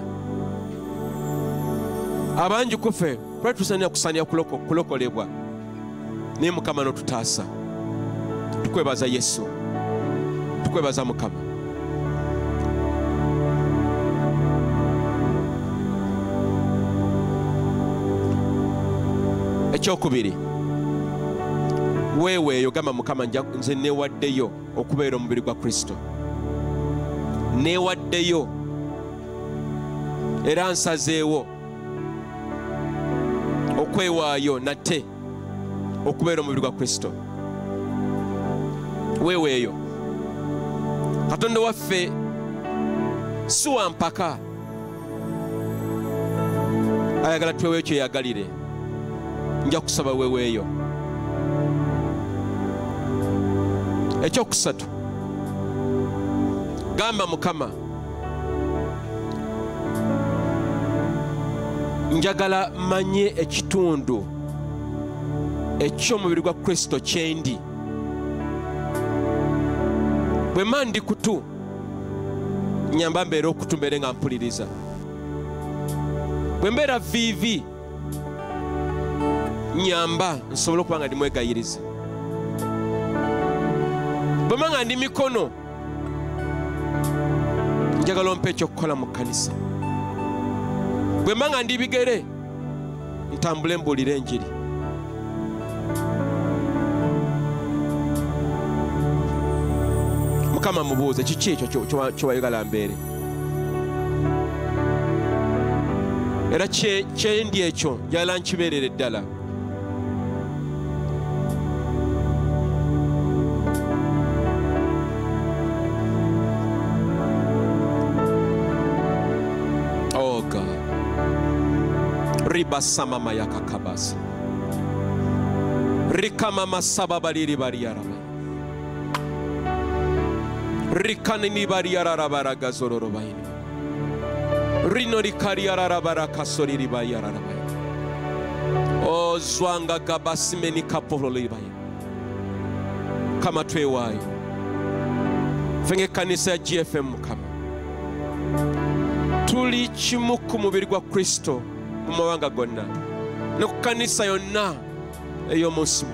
Abangi kufe twali tusaanira kusaanira kulokolebwa, naye Mukama n'otutaasa. Tukwebaza Yesu, tukwebaza Mukama. Ekyokubiri, weeweeyo gamba Mukama, nze neewaddeyo okubeera omubiri gwa Kristo. Neewaddeyo era nsazeewo okwewaayo nate okubeera omubiri gwa Kristo. Weeweeyo. Katonda waffe si wa mpaka, ayagala tweweeyo kyeyagalire. Nja kusaba weeweeyo. Ekyokusatu, gamba Mukama, njagala manye ekitundu eky'omubiri gwa Kristo kyendi. Bwe mandi kutu, nyamba mbeera okutu mbeere nga mpuliriza. Bwe mbeera viivi, nyamba nsobole okuba nga ndi mwegayiriza. Bwe mba nga ndi mikono, njagala ompe ekyokukola mu kkanisa. Bwe mba nga ndi bigere, ntambule mbuulire enjiri. Mukama mubuuze kiki ekyo ky'owayagala mbeere, era kyendi ekyo njagala nkibeerere ddala. Oh God. Ribasama mayaka kabasa. Rikama masaba baliri bariyaraba. Rikanini bariyarabara gazororo bayini. Rino rikariyarabara kasori bayaraba. O zwanga gabasimeni kapolo bayini. Kama twewayo. Fenge kanisa ya GFM Mukama. Tuli kimu ku mubiri gwa Kristo mu mawanga gonna ne ku kanisa yonna ey'omunsi.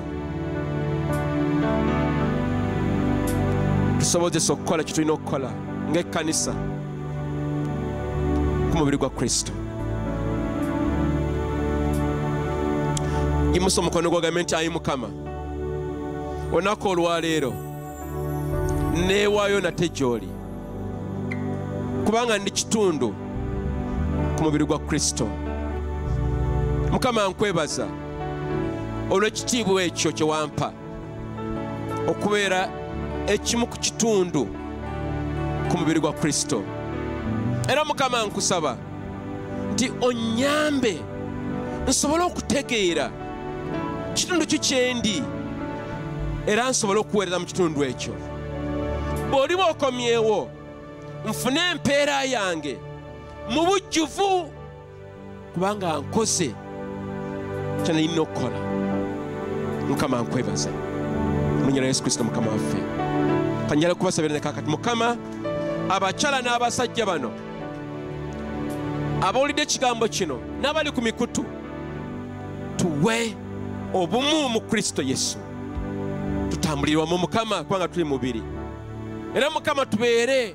Tusobozesa okukola kye tulina okukola ng'ekkanisa ku mubiri gwa Kristo. Yimusa omukono gwo ogambe nti ayi Mukama, olunaku olwaleero neewaayo nate gy'oli, kubanga ndi kitundu ku mubiri gwa Kristo. Mukama nkwebaza olw'ekitiibwa ekyo kye wampa okubeera ekimu ku kitundu ku mubiri gwa Kristo. Era Mukama nkusaba nti onyambe nsobole okutegeera kitundu kyo kyendi era nsobole okuweereza mu kitundu ekyo. Bw'oliba okomyewo nfune empeera yange mu bujjuvu kubanga nkoze kye nalina okukola. Mukama nkwebaza mu linnya lya Yesu Kristo Mukama waffe. Kanjala kubasabira ne kakati Mukama abakyala n'abasajja bano abawulidde ekigambo kino n'abali ku mikutu tuwe obumu mu Kristo Yesu, tutambulirwa mu Mukama kubanga tuli mubiri. Era Mukama tubeere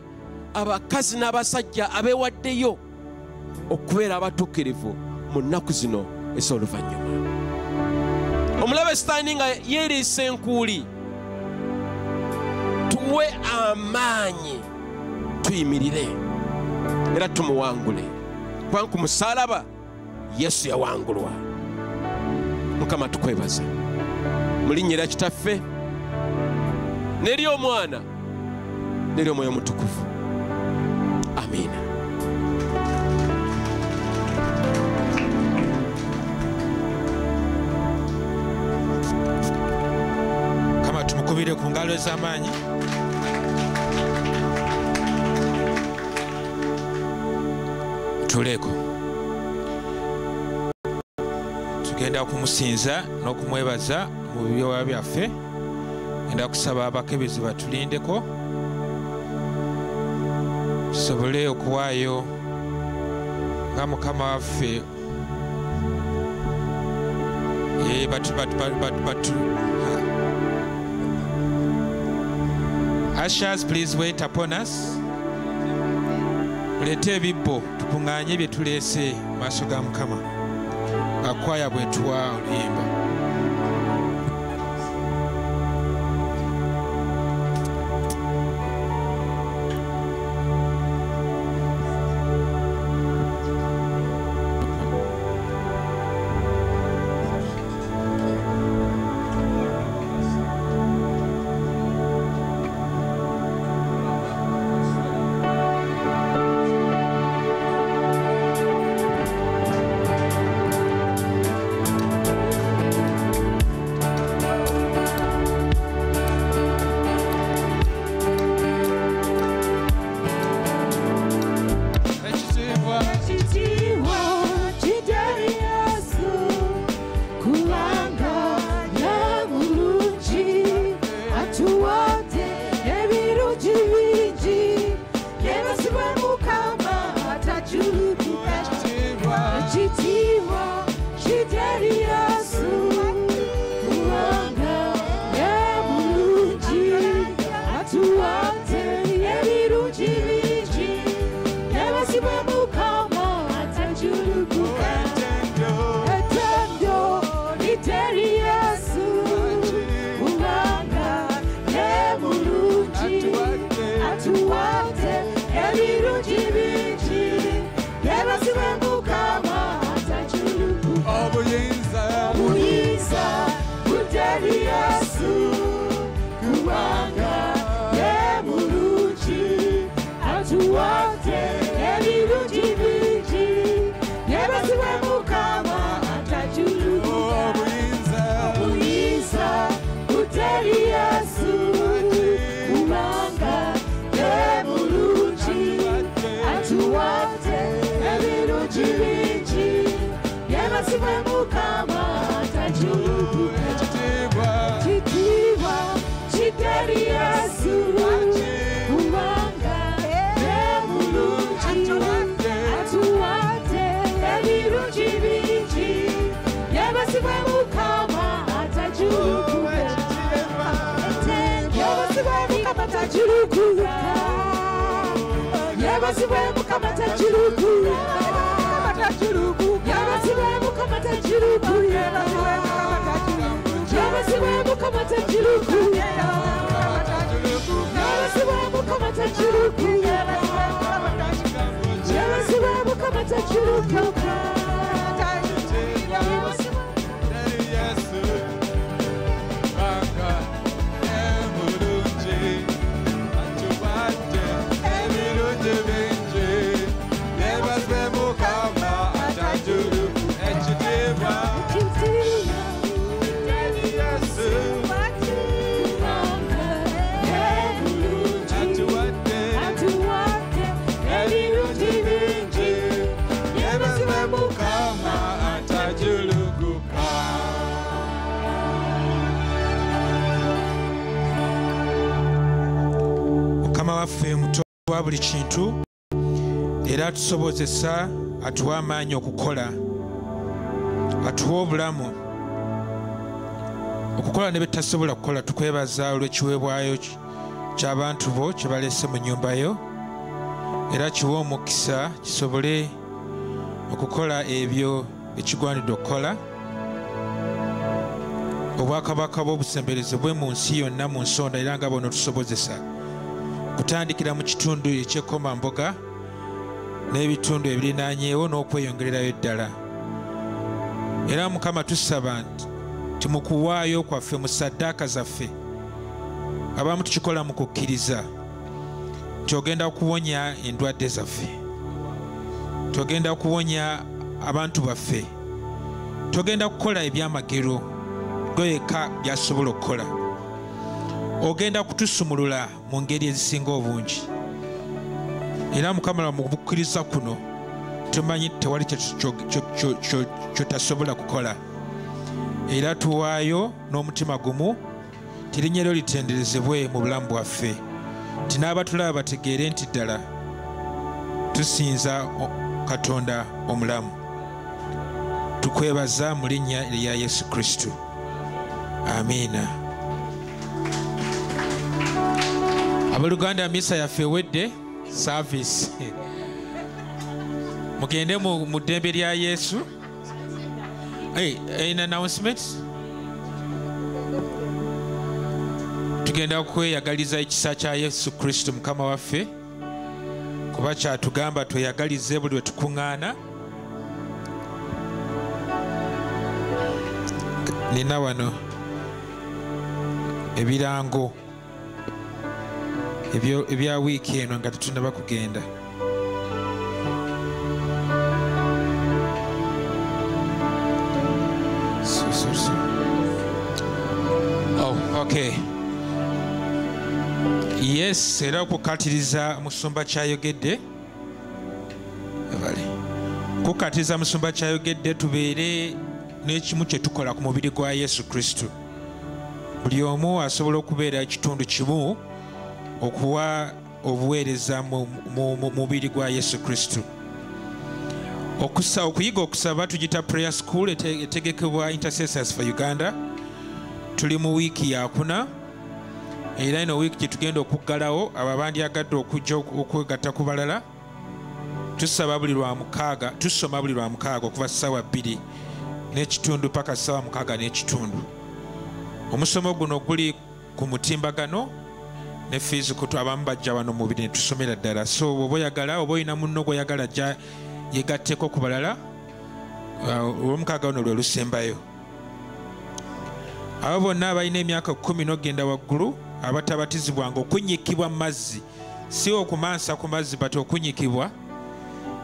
abakazi n'abasajja abeewaddeyo okubeera abatuukirivu mu nnaku zino ez'oluvannyuma. Omulabe Sitaani nga yeeriisa enkuuli, tuwe amaanyi tuyimirire era tumuwangule kubanga ku musaalaba Yesu yawangulwa. Mukama tukwebaza mu linnya lya Kitaffe n'eri Omwana n'eri Omwoyo Mutukuvu. Amiina. Kama tumukubire ku ngalo ez'amaanyi. Tuleko tugenda kumusinza n'okumwebaza mu byowa byaffe. Ngenda kusaba abakebezi batulindeko tusobole okuwaayo nga Mukama waffe Ushers, please wait upon us. Mulete ebibbo tukuŋŋaanye bye tuleese maaso ga Mukama. Akwaya bwe tuwa oluyimba. Yes, Mukama atajuluguka. Mukama waffe muto wa buli kintu era atusobozesa, atuwa amaanyi okukola, atuwa obulamu okukola ne betasobola kukola. Tukwebaza olw'ekiweebwayo ky'abantu bo kye baleese mu nnyumba yo, era kiwe omukisa kisobole okukola ebyo ekigwanidde okukola. Obwakabaka bw'obusemberezebwe mu nsi yonna mu nsonda, era nga bono tusobozesa kutandikira mu kitundu eky'ekkomamboga n'ebitundu ebirinaanyeewo n'okweyongererayo ddala. Era Mukama tusaba nti mu kuwaayo kwaffe mu ssaddaaka zaffe, abamu tukikola mu kukkiriza nti ogenda okuwonya endwadde zaffe, togenda kuwonya abantu baffe, togenda kukola ebyamagero goyeka byasobola okukola, ogenda kutusumulula mu ngeri ezisinga obungi. Era Mukama mu kukkiriza kuno tumanyi tewali kyotasobola kukola, era tuwaayo n'omutima gumu tirinnya lyo litenderezebwe mu bulamu bwaffe, nti n'abatulaba bategeere nti ddala tusinza Katonda omulamu. Tukwebaza mu linnya erya Yesu Kristo, amiina. Abaluganda, misa yaffe ewedde service. Mugende mu ddembe lya Yesu. An announcement. Tugenda kweyagaliza ekisa kya Yesu Kristo Mukama waffe, kuba kyatugamba tweyagalize buli we tukuŋŋaana. Nina wano ebirango ebya wiiki eno nga tetunaba kugenda. Okay. Yes, era okukatiriza musumba kyayogedde. Kukatiriza musumba kyayogedde tubeere n'ekimu kye tukola ku mubiri gwa Yesu Kristo. Buli omu asobola okubeera ekitundu kimu okuwa obuweereza mu mubiri gwa Yesu Kristo. Okuyiga okusaba tugita prayer school etegekebwa Intercessors for Uganda. Tuli mu wiiki yakuna, era ino wiiki gye tugenda okuggalawo abo abandyagadde okujja okwegatta ku balala. Tusoma buli lwa mukaaga okuva ssaawa 2 n'ekitundu paka ssaawa 6 n'ekitundu. Omusomo guno guli ku mutimbagano ne fees kutu abamu bajja wano mubiri ne tusomera ddala. So oba oyagala, oba oyina munno gw'oyagala ajja yegatteko ku balala, olw'omukaaga luno lwe lusembayo. Abo bonna abalina emyaka 10 n'ogenda waggulu abatabatizibwanga okunyikibwa mu mazzi, si okumansa ku mazzi bati okunyikibwa,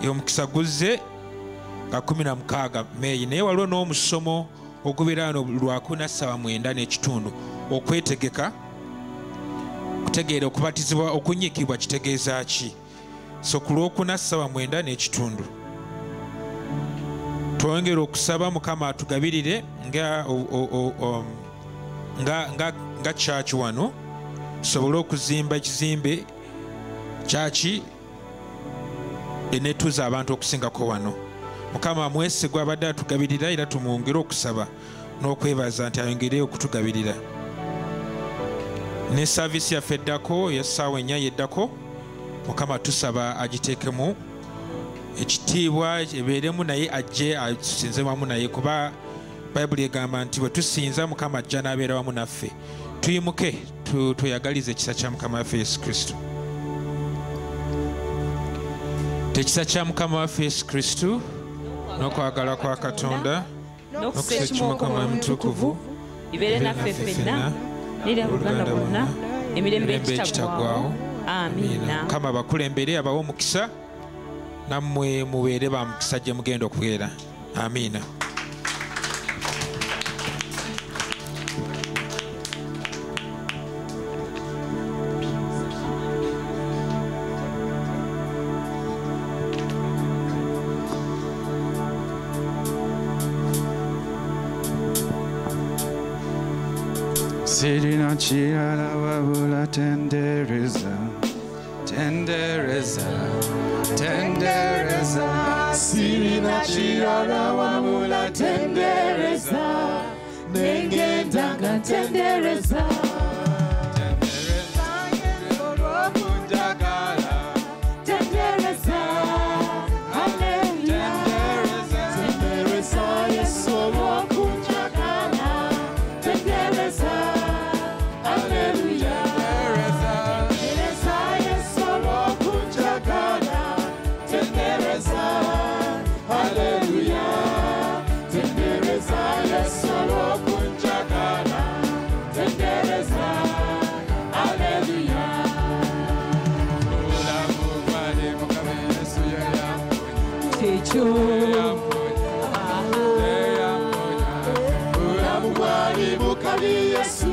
omukisa guzze nga 16 Meeyi. Naye waliwo n'omusomo ogubeera wano lwa 9 n'ekitundu okwetegeka kutegeera okubatizibwa okunyikibwa kitegeeza ki. So ku lw'okuna 9 twongera okusaba Mukama atugabirire nga church wano tusobole okuzimba ekizimbe kyaki enetuza abantu okusingako wano. Mukama mwesigwa abadde atugabirira, era tumwongere okusaba n'okwebaza nti ayongere okutugabirira. Ne service yaffe eddako y'essaawa 4 yeddako, Mukama tusaba agiteekemu ekitiibwa, ebeeremu naye ajje asinze wamu naye, kuba Bayibuli egamba nti bwe tusinza Mukama ajja n'abeera wamu naffe. Tuyimuke tweyagalize ekisa kya Mukama waffe Yesu Kristo. Ekisa kya Mukama waffe Yesu Kristo n'okwagala kwa Katonda n'okuseekya Mukama omutukuvu ibeere naffe ffenna n'eri abooluganda bonna emirembe ekitagwawo. Amiina. Mukama abakulembere, abawe omukisa, nammwe mubeere ba mukisa gye mugenda okubeera. Amiina. Sirina chirala wabula tendereza, tendereza, tendereza. Sirina chirala wabula tendereza, nengendanga tendereza. Yesu